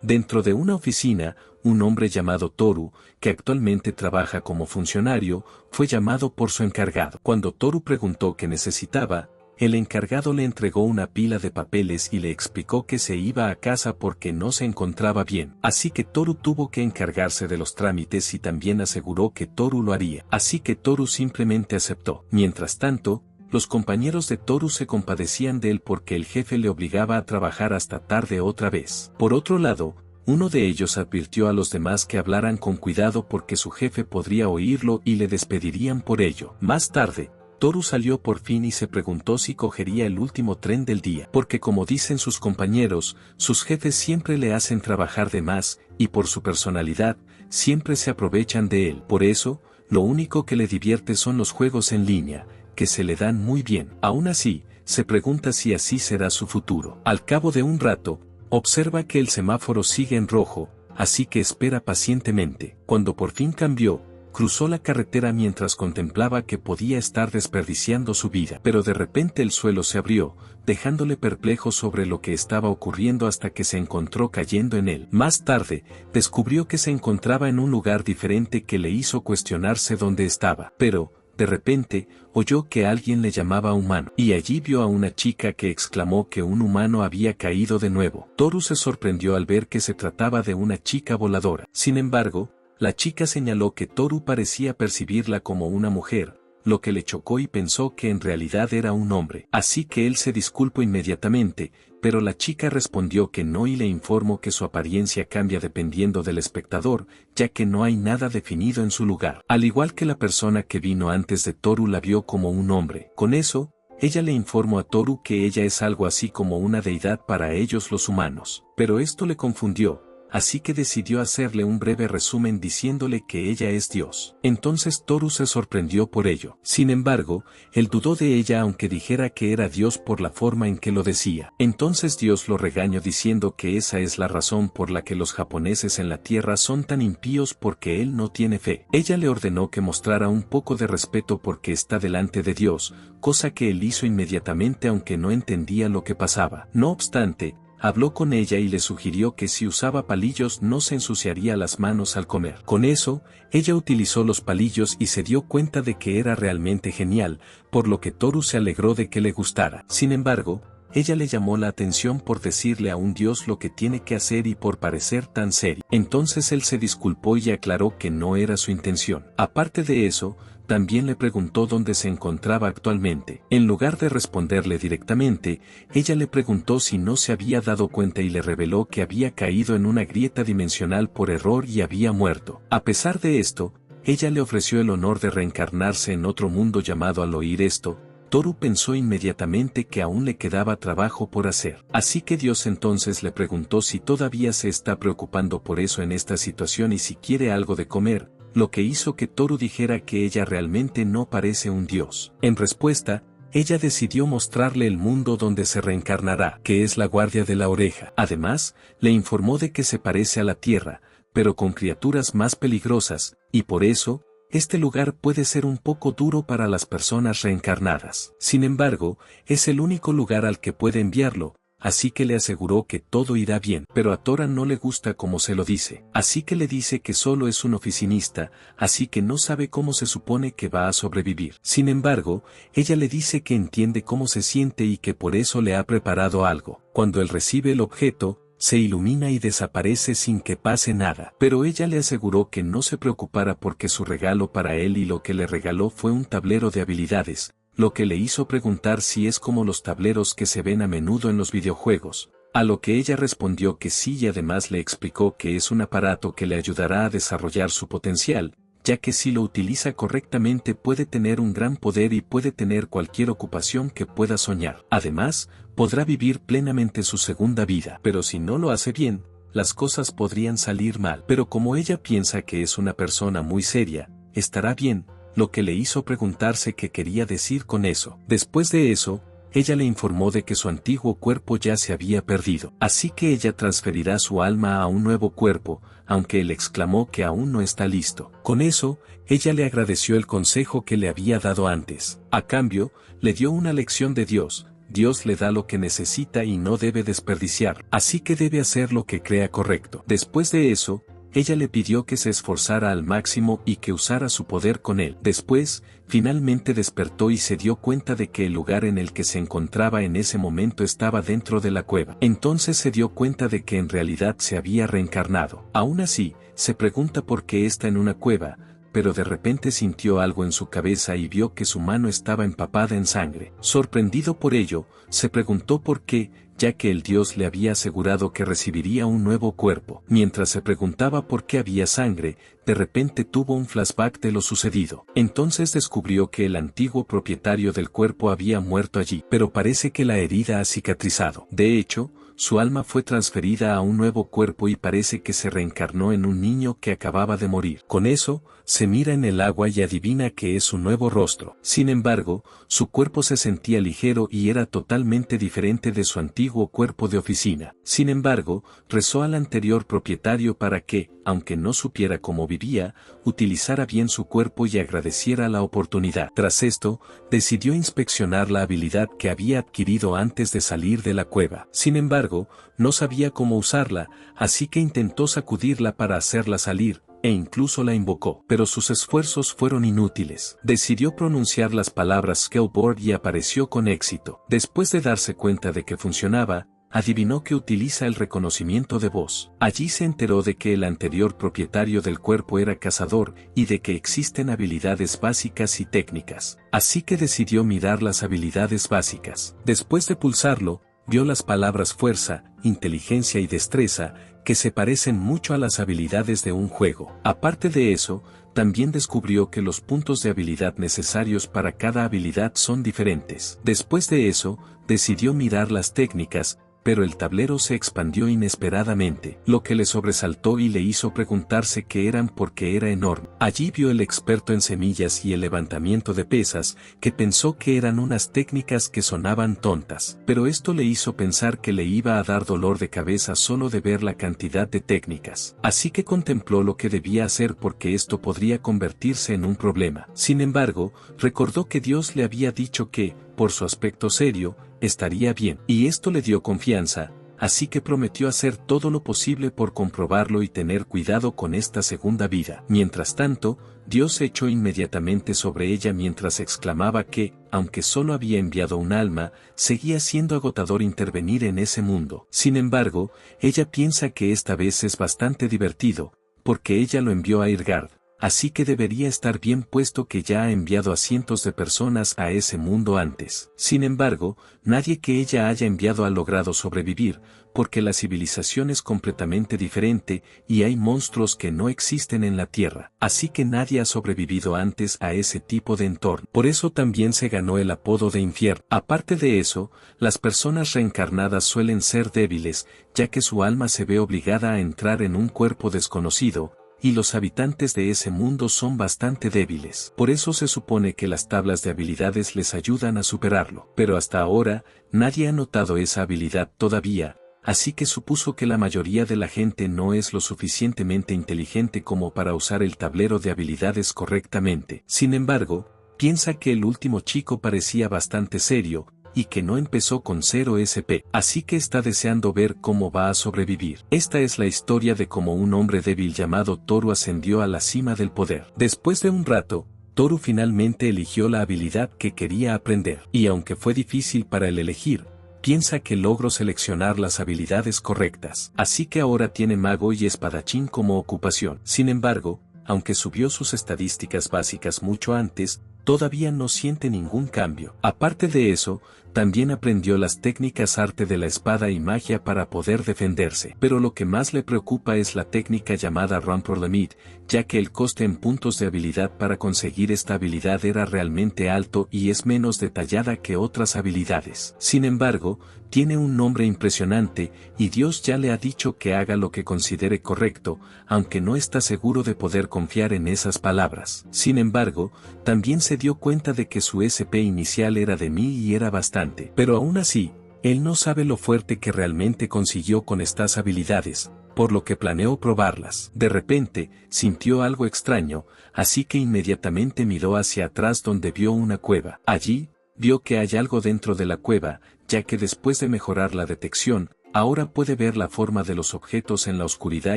Dentro de una oficina, un hombre llamado Toru, que actualmente trabaja como funcionario, fue llamado por su encargado. Cuando Toru preguntó qué necesitaba, el encargado le entregó una pila de papeles y le explicó que se iba a casa porque no se encontraba bien. Así que Toru tuvo que encargarse de los trámites y también aseguró que Toru lo haría. Así que Toru simplemente aceptó. Mientras tanto, los compañeros de Toru se compadecían de él porque el jefe le obligaba a trabajar hasta tarde otra vez. Por otro lado, uno de ellos advirtió a los demás que hablaran con cuidado porque su jefe podría oírlo y le despedirían por ello. Más tarde, Toru salió por fin y se preguntó si cogería el último tren del día, porque como dicen sus compañeros, sus jefes siempre le hacen trabajar de más, y por su personalidad, siempre se aprovechan de él. Por eso, lo único que le divierte son los juegos en línea, que se le dan muy bien. Aún así, se pregunta si así será su futuro. Al cabo de un rato, observa que el semáforo sigue en rojo, así que espera pacientemente. Cuando por fin cambió, cruzó la carretera mientras contemplaba que podía estar desperdiciando su vida. Pero de repente el suelo se abrió, dejándole perplejo sobre lo que estaba ocurriendo hasta que se encontró cayendo en él. Más tarde, descubrió que se encontraba en un lugar diferente que le hizo cuestionarse dónde estaba. Pero, de repente, oyó que alguien le llamaba humano, y allí vio a una chica que exclamó que un humano había caído de nuevo. Toru se sorprendió al ver que se trataba de una chica voladora. Sin embargo, la chica señaló que Toru parecía percibirla como una mujer, lo que le chocó y pensó que en realidad era un hombre. Así que él se disculpó inmediatamente, pero la chica respondió que no y le informó que su apariencia cambia dependiendo del espectador, ya que no hay nada definido en su lugar. Al igual que la persona que vino antes de Toru la vio como un hombre. Con eso, ella le informó a Toru que ella es algo así como una deidad para ellos los humanos. Pero esto le confundió, así que decidió hacerle un breve resumen diciéndole que ella es Dios. Entonces Toru se sorprendió por ello. Sin embargo, él dudó de ella aunque dijera que era Dios por la forma en que lo decía. Entonces Dios lo regañó diciendo que esa es la razón por la que los japoneses en la tierra son tan impíos porque él no tiene fe. Ella le ordenó que mostrara un poco de respeto porque está delante de Dios, cosa que él hizo inmediatamente aunque no entendía lo que pasaba. No obstante, habló con ella y le sugirió que si usaba palillos no se ensuciaría las manos al comer. Con eso, ella utilizó los palillos y se dio cuenta de que era realmente genial, por lo que Toru se alegró de que le gustara. Sin embargo, ella le llamó la atención por decirle a un dios lo que tiene que hacer y por parecer tan serio. Entonces él se disculpó y aclaró que no era su intención. Aparte de eso, también le preguntó dónde se encontraba actualmente. En lugar de responderle directamente, ella le preguntó si no se había dado cuenta y le reveló que había caído en una grieta dimensional por error y había muerto. A pesar de esto, ella le ofreció el honor de reencarnarse en otro mundo llamado. Al oír esto, Toru pensó inmediatamente que aún le quedaba trabajo por hacer. Así que Dios entonces le preguntó si todavía se está preocupando por eso en esta situación y si quiere algo de comer, lo que hizo que Toru dijera que ella realmente no parece un dios. En respuesta, ella decidió mostrarle el mundo donde se reencarnará, que es la guardia de la oreja. Además, le informó de que se parece a la tierra, pero con criaturas más peligrosas, y por eso, este lugar puede ser un poco duro para las personas reencarnadas. Sin embargo, es el único lugar al que puede enviarlo, así que le aseguró que todo irá bien. Pero a Tora no le gusta cómo se lo dice, así que le dice que solo es un oficinista, así que no sabe cómo se supone que va a sobrevivir. Sin embargo, ella le dice que entiende cómo se siente y que por eso le ha preparado algo. Cuando él recibe el objeto, se ilumina y desaparece sin que pase nada. Pero ella le aseguró que no se preocupara porque su regalo para él y lo que le regaló fue un tablero de habilidades, lo que le hizo preguntar si es como los tableros que se ven a menudo en los videojuegos, a lo que ella respondió que sí y además le explicó que es un aparato que le ayudará a desarrollar su potencial, ya que si lo utiliza correctamente puede tener un gran poder y puede tener cualquier ocupación que pueda soñar. Además, podrá vivir plenamente su segunda vida. Pero si no lo hace bien, las cosas podrían salir mal. Pero como ella piensa que es una persona muy seria, estará bien, lo que le hizo preguntarse qué quería decir con eso. Después de eso, ella le informó de que su antiguo cuerpo ya se había perdido. Así que ella transferirá su alma a un nuevo cuerpo, aunque él exclamó que aún no está listo. Con eso, ella le agradeció el consejo que le había dado antes. A cambio, le dio una lección de Dios, Dios le da lo que necesita y no debe desperdiciar, así que debe hacer lo que crea correcto. Después de eso, ella le pidió que se esforzara al máximo y que usara su poder con él. Después, finalmente despertó y se dio cuenta de que el lugar en el que se encontraba en ese momento estaba dentro de la cueva. Entonces se dio cuenta de que en realidad se había reencarnado. Aún así, se pregunta por qué está en una cueva, pero de repente sintió algo en su cabeza y vio que su mano estaba empapada en sangre. Sorprendido por ello, se preguntó por qué, ya que el Dios le había asegurado que recibiría un nuevo cuerpo. Mientras se preguntaba por qué había sangre, de repente tuvo un flashback de lo sucedido. Entonces descubrió que el antiguo propietario del cuerpo había muerto allí, pero parece que la herida ha cicatrizado. De hecho, su alma fue transferida a un nuevo cuerpo y parece que se reencarnó en un niño que acababa de morir. Con eso, se mira en el agua y adivina que es su nuevo rostro. Sin embargo, su cuerpo se sentía ligero y era totalmente diferente de su antiguo cuerpo de oficina. Sin embargo, rezó al anterior propietario para que, aunque no supiera cómo vivía, utilizara bien su cuerpo y agradeciera la oportunidad. Tras esto, decidió inspeccionar la habilidad que había adquirido antes de salir de la cueva. Sin embargo, no sabía cómo usarla, así que intentó sacudirla para hacerla salir, e incluso la invocó. Pero sus esfuerzos fueron inútiles. Decidió pronunciar las palabras skateboard y apareció con éxito. Después de darse cuenta de que funcionaba, adivinó que utiliza el reconocimiento de voz. Allí se enteró de que el anterior propietario del cuerpo era cazador y de que existen habilidades básicas y técnicas. Así que decidió mirar las habilidades básicas. Después de pulsarlo, vio las palabras fuerza, inteligencia y destreza, que se parecen mucho a las habilidades de un juego. Aparte de eso, también descubrió que los puntos de habilidad necesarios para cada habilidad son diferentes. Después de eso, decidió mirar las técnicas, pero el tablero se expandió inesperadamente, lo que le sobresaltó y le hizo preguntarse qué eran porque era enorme. Allí vio el experto en semillas y el levantamiento de pesas, que pensó que eran unas técnicas que sonaban tontas, pero esto le hizo pensar que le iba a dar dolor de cabeza solo de ver la cantidad de técnicas. Así que contempló lo que debía hacer porque esto podría convertirse en un problema. Sin embargo, recordó que Dios le había dicho que, por su aspecto serio, estaría bien, y esto le dio confianza, así que prometió hacer todo lo posible por comprobarlo y tener cuidado con esta segunda vida. Mientras tanto, Dios se echó inmediatamente sobre ella mientras exclamaba que, aunque solo había enviado un alma, seguía siendo agotador intervenir en ese mundo. Sin embargo, ella piensa que esta vez es bastante divertido, porque ella lo envió a Irgard. Así que debería estar bien puesto que ya ha enviado a cientos de personas a ese mundo antes. Sin embargo, nadie que ella haya enviado ha logrado sobrevivir, porque la civilización es completamente diferente y hay monstruos que no existen en la Tierra. Así que nadie ha sobrevivido antes a ese tipo de entorno. Por eso también se ganó el apodo de infierno. Aparte de eso, las personas reencarnadas suelen ser débiles, ya que su alma se ve obligada a entrar en un cuerpo desconocido, y los habitantes de ese mundo son bastante débiles. Por eso se supone que las tablas de habilidades les ayudan a superarlo. Pero hasta ahora, nadie ha notado esa habilidad todavía, así que supuso que la mayoría de la gente no es lo suficientemente inteligente como para usar el tablero de habilidades correctamente. Sin embargo, piensa que el último chico parecía bastante serio, y que no empezó con 0 SP, así que está deseando ver cómo va a sobrevivir. Esta es la historia de cómo un hombre débil llamado Toru ascendió a la cima del poder. Después de un rato, Toru finalmente eligió la habilidad que quería aprender, y aunque fue difícil para él elegir, piensa que logró seleccionar las habilidades correctas, así que ahora tiene mago y espadachín como ocupación. Sin embargo, aunque subió sus estadísticas básicas mucho antes, todavía no siente ningún cambio. Aparte de eso, también aprendió las técnicas arte de la espada y magia para poder defenderse. Pero lo que más le preocupa es la técnica llamada Run for Limit, ya que el coste en puntos de habilidad para conseguir esta habilidad era realmente alto y es menos detallada que otras habilidades. Sin embargo, tiene un nombre impresionante, y Dios ya le ha dicho que haga lo que considere correcto, aunque no está seguro de poder confiar en esas palabras. Sin embargo, también se dio cuenta de que su SP inicial era de 1000 y era bastante. Pero aún así, él no sabe lo fuerte que realmente consiguió con estas habilidades, por lo que planeó probarlas. De repente, sintió algo extraño, así que inmediatamente miró hacia atrás donde vio una cueva. Allí, vio que hay algo dentro de la cueva, ya que después de mejorar la detección, ahora puede ver la forma de los objetos en la oscuridad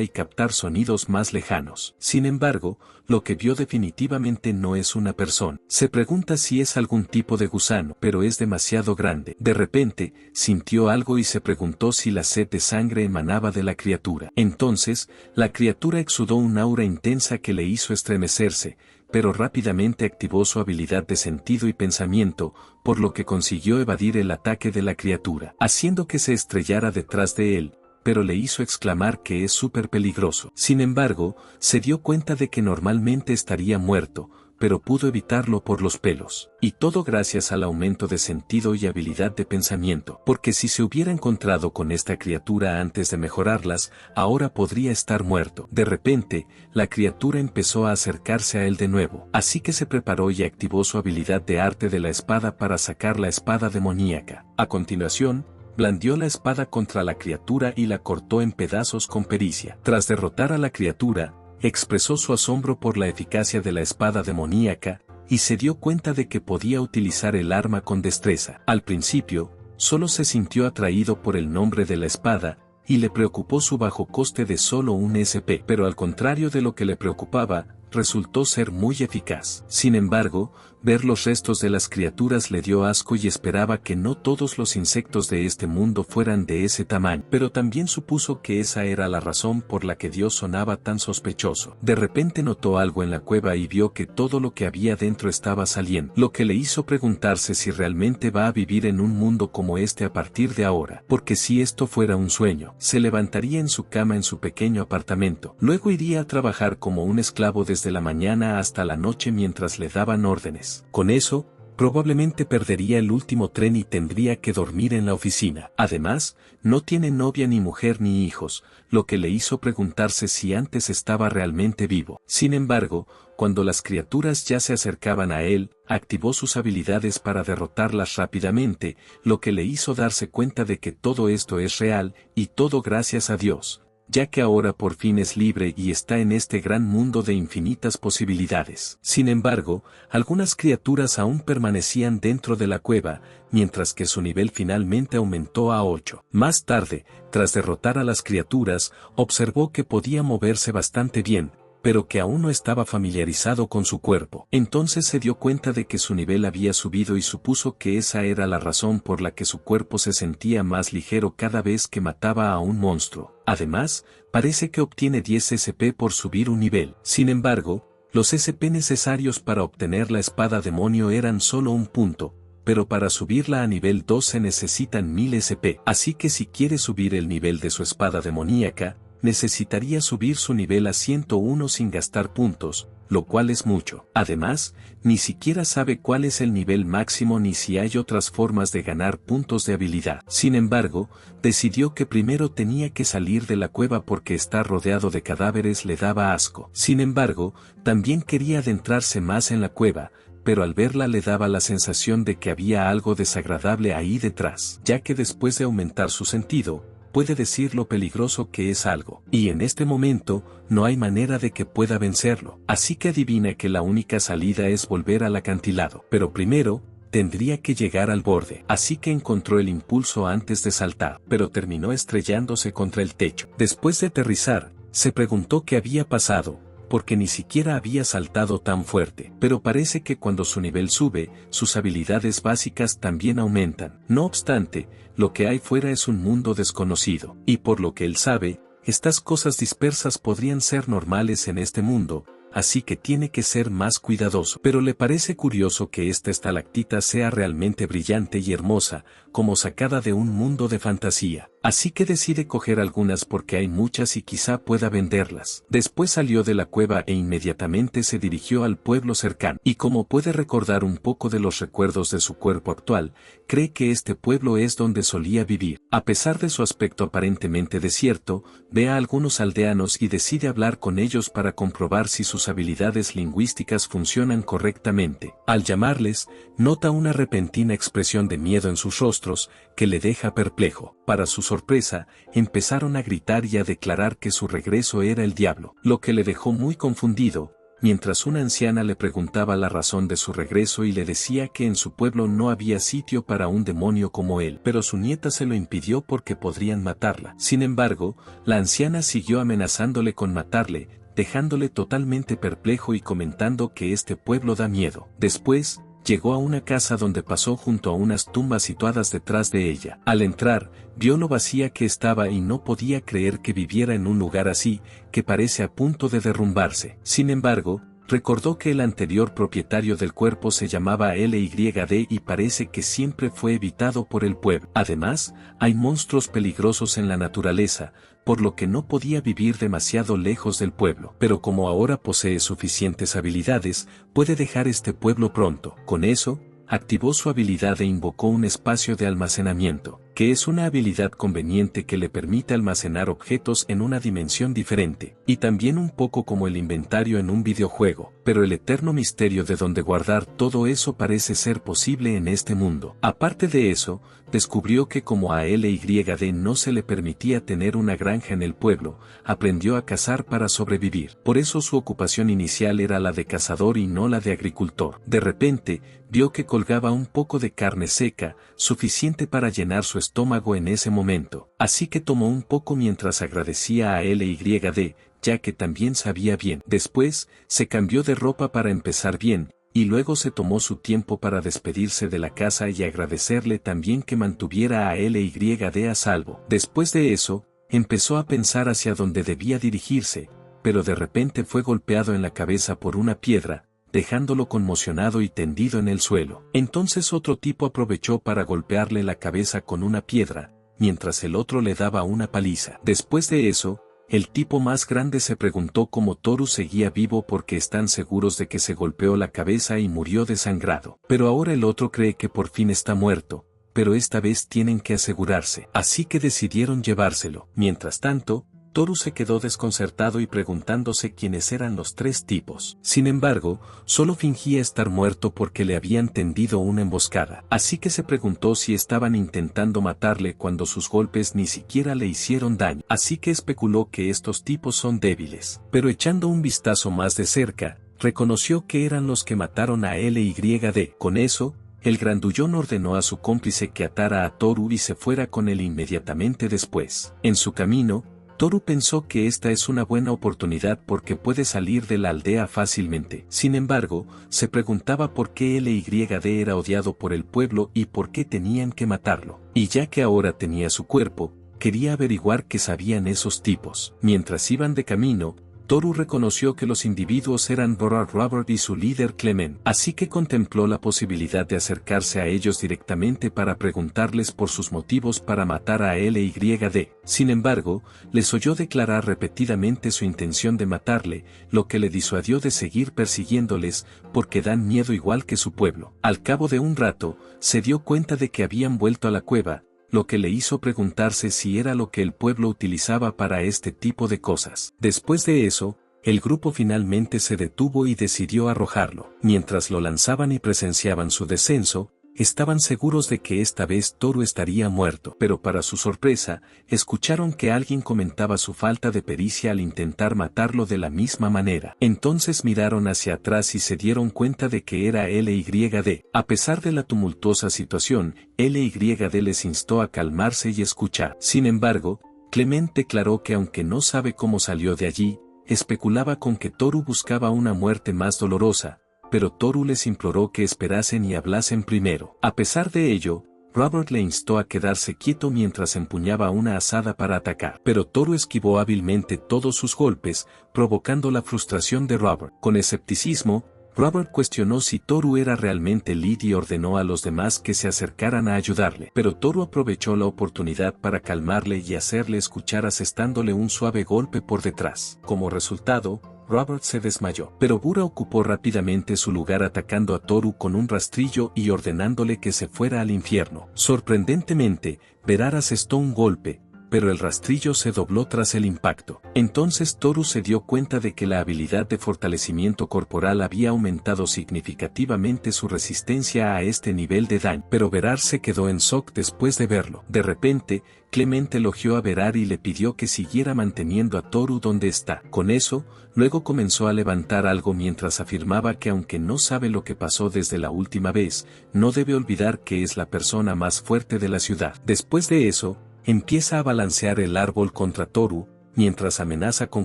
y captar sonidos más lejanos. Sin embargo, lo que vio definitivamente no es una persona. Se pregunta si es algún tipo de gusano, pero es demasiado grande. De repente, sintió algo y se preguntó si la sed de sangre emanaba de la criatura. Entonces, la criatura exudó un aura intensa que le hizo estremecerse, pero rápidamente activó su habilidad de sentido y pensamiento, por lo que consiguió evadir el ataque de la criatura, haciendo que se estrellara detrás de él, pero le hizo exclamar que es súper peligroso. Sin embargo, se dio cuenta de que normalmente estaría muerto, pero pudo evitarlo por los pelos. Y todo gracias al aumento de sentido y habilidad de pensamiento. Porque si se hubiera encontrado con esta criatura antes de mejorarlas, ahora podría estar muerto. De repente, la criatura empezó a acercarse a él de nuevo. Así que se preparó y activó su habilidad de arte de la espada para sacar la espada demoníaca. A continuación, blandió la espada contra la criatura y la cortó en pedazos con pericia. Tras derrotar a la criatura, expresó su asombro por la eficacia de la espada demoníaca, y se dio cuenta de que podía utilizar el arma con destreza. Al principio, solo se sintió atraído por el nombre de la espada, y le preocupó su bajo coste de solo un SP, pero al contrario de lo que le preocupaba, resultó ser muy eficaz. Sin embargo, ver los restos de las criaturas le dio asco y esperaba que no todos los insectos de este mundo fueran de ese tamaño, pero también supuso que esa era la razón por la que Dios sonaba tan sospechoso. De repente notó algo en la cueva y vio que todo lo que había dentro estaba saliendo, lo que le hizo preguntarse si realmente va a vivir en un mundo como este a partir de ahora, porque si esto fuera un sueño, se levantaría en su cama en su pequeño apartamento, luego iría a trabajar como un esclavo desde la mañana hasta la noche mientras le daban órdenes. Con eso, probablemente perdería el último tren y tendría que dormir en la oficina. Además, no tiene novia ni mujer ni hijos, lo que le hizo preguntarse si antes estaba realmente vivo. Sin embargo, cuando las criaturas ya se acercaban a él, activó sus habilidades para derrotarlas rápidamente, lo que le hizo darse cuenta de que todo esto es real, y todo gracias a Dios, ya que ahora por fin es libre y está en este gran mundo de infinitas posibilidades. Sin embargo, algunas criaturas aún permanecían dentro de la cueva, mientras que su nivel finalmente aumentó a 8. Más tarde, tras derrotar a las criaturas, observó que podía moverse bastante bien, pero que aún no estaba familiarizado con su cuerpo. Entonces se dio cuenta de que su nivel había subido y supuso que esa era la razón por la que su cuerpo se sentía más ligero cada vez que mataba a un monstruo. Además, parece que obtiene 10 SP por subir un nivel. Sin embargo, los SP necesarios para obtener la espada demonio eran solo un punto, pero para subirla a nivel 2 se necesitan 1000 SP. Así que si quiere subir el nivel de su espada demoníaca, necesitaría subir su nivel a 101 sin gastar puntos, lo cual es mucho. Además, ni siquiera sabe cuál es el nivel máximo ni si hay otras formas de ganar puntos de habilidad. Sin embargo, decidió que primero tenía que salir de la cueva porque estar rodeado de cadáveres le daba asco. Sin embargo, también quería adentrarse más en la cueva, pero al verla le daba la sensación de que había algo desagradable ahí detrás, ya que después de aumentar su sentido, puede decir lo peligroso que es algo, y en este momento, no hay manera de que pueda vencerlo. Así que adivina que la única salida es volver al acantilado, pero primero, tendría que llegar al borde. Así que encontró el impulso antes de saltar, pero terminó estrellándose contra el techo. Después de aterrizar, se preguntó qué había pasado, porque ni siquiera había saltado tan fuerte, pero parece que cuando su nivel sube, sus habilidades básicas también aumentan. No obstante, lo que hay fuera es un mundo desconocido, y por lo que él sabe, estas cosas dispersas podrían ser normales en este mundo, así que tiene que ser más cuidadoso. Pero le parece curioso que esta estalactita sea realmente brillante y hermosa, como sacada de un mundo de fantasía. Así que decide coger algunas porque hay muchas y quizá pueda venderlas. Después salió de la cueva e inmediatamente se dirigió al pueblo cercano. Y como puede recordar un poco de los recuerdos de su cuerpo actual, cree que este pueblo es donde solía vivir. A pesar de su aspecto aparentemente desierto, ve a algunos aldeanos y decide hablar con ellos para comprobar si sus habilidades lingüísticas funcionan correctamente. Al llamarles, nota una repentina expresión de miedo en sus rostros, que le deja perplejo. Para su sorpresa, empezaron a gritar y a declarar que su regreso era el diablo, lo que le dejó muy confundido, mientras una anciana le preguntaba la razón de su regreso y le decía que en su pueblo no había sitio para un demonio como él, pero su nieta se lo impidió porque podrían matarla. Sin embargo, la anciana siguió amenazándole con matarle, dejándole totalmente perplejo y comentando que este pueblo da miedo. Después, llegó a una casa donde pasó junto a unas tumbas situadas detrás de ella. Al entrar, vio lo vacía que estaba y no podía creer que viviera en un lugar así, que parece a punto de derrumbarse. Sin embargo, recordó que el anterior propietario del cuerpo se llamaba LYD y parece que siempre fue evitado por el pueblo. Además, hay monstruos peligrosos en la naturaleza, por lo que no podía vivir demasiado lejos del pueblo. Pero como ahora posee suficientes habilidades, puede dejar este pueblo pronto. Con eso, activó su habilidad e invocó un espacio de almacenamiento, que es una habilidad conveniente que le permite almacenar objetos en una dimensión diferente, y también un poco como el inventario en un videojuego, pero el eterno misterio de dónde guardar todo eso parece ser posible en este mundo. Aparte de eso, descubrió que como a LYD no se le permitía tener una granja en el pueblo, aprendió a cazar para sobrevivir. Por eso su ocupación inicial era la de cazador y no la de agricultor. De repente, vio que colgaba un poco de carne seca, suficiente para llenar su estómago en ese momento. Así que tomó un poco mientras agradecía a LYD, ya que también sabía bien. Después, se cambió de ropa para empezar bien, y luego se tomó su tiempo para despedirse de la casa y agradecerle también que mantuviera a LYD a salvo. Después de eso, empezó a pensar hacia dónde debía dirigirse, pero de repente fue golpeado en la cabeza por una piedra, dejándolo conmocionado y tendido en el suelo. Entonces otro tipo aprovechó para golpearle la cabeza con una piedra, mientras el otro le daba una paliza. Después de eso, el tipo más grande se preguntó cómo Toru seguía vivo porque están seguros de que se golpeó la cabeza y murió desangrado. Pero ahora el otro cree que por fin está muerto, pero esta vez tienen que asegurarse. Así que decidieron llevárselo. Mientras tanto, Toru se quedó desconcertado y preguntándose quiénes eran los tres tipos. Sin embargo, solo fingía estar muerto porque le habían tendido una emboscada. Así que se preguntó si estaban intentando matarle cuando sus golpes ni siquiera le hicieron daño. Así que especuló que estos tipos son débiles. Pero echando un vistazo más de cerca, reconoció que eran los que mataron a LYD. Con eso, el grandullón ordenó a su cómplice que atara a Toru y se fuera con él inmediatamente después. En su camino, Toru pensó que esta es una buena oportunidad porque puede salir de la aldea fácilmente. Sin embargo, se preguntaba por qué LYD era odiado por el pueblo y por qué tenían que matarlo. Y ya que ahora tenía su cuerpo, quería averiguar qué sabían esos tipos. Mientras iban de camino, Toru reconoció que los individuos eran Robert y su líder Clement, así que contempló la posibilidad de acercarse a ellos directamente para preguntarles por sus motivos para matar a LYD. Sin embargo, les oyó declarar repetidamente su intención de matarle, lo que le disuadió de seguir persiguiéndoles, porque dan miedo igual que su pueblo. Al cabo de un rato, se dio cuenta de que habían vuelto a la cueva, lo que le hizo preguntarse si era lo que el pueblo utilizaba para este tipo de cosas. Después de eso, el grupo finalmente se detuvo y decidió arrojarlo. Mientras lo lanzaban y presenciaban su descenso, estaban seguros de que esta vez Toru estaría muerto. Pero para su sorpresa, escucharon que alguien comentaba su falta de pericia al intentar matarlo de la misma manera. Entonces miraron hacia atrás y se dieron cuenta de que era LYD. A pesar de la tumultuosa situación, LYD les instó a calmarse y escuchar. Sin embargo, Clement declaró que aunque no sabe cómo salió de allí, especulaba con que Toru buscaba una muerte más dolorosa, pero Toru les imploró que esperasen y hablasen primero. A pesar de ello, Robert le instó a quedarse quieto mientras empuñaba una azada para atacar. Pero Toru esquivó hábilmente todos sus golpes, provocando la frustración de Robert. Con escepticismo, Robert cuestionó si Toru era realmente Lead y ordenó a los demás que se acercaran a ayudarle. Pero Toru aprovechó la oportunidad para calmarle y hacerle escuchar asestándole un suave golpe por detrás. Como resultado, Robert se desmayó. Pero Bura ocupó rápidamente su lugar atacando a Toru con un rastrillo y ordenándole que se fuera al infierno. Sorprendentemente, Berar asestó un golpe, pero el rastrillo se dobló tras el impacto. Entonces Toru se dio cuenta de que la habilidad de fortalecimiento corporal había aumentado significativamente su resistencia a este nivel de daño. Pero Berar se quedó en shock después de verlo. De repente, Clement elogió a Berar y le pidió que siguiera manteniendo a Toru donde está. Con eso, luego comenzó a levantar algo mientras afirmaba que aunque no sabe lo que pasó desde la última vez, no debe olvidar que es la persona más fuerte de la ciudad. Después de eso, empieza a balancear el árbol contra Toru, mientras amenaza con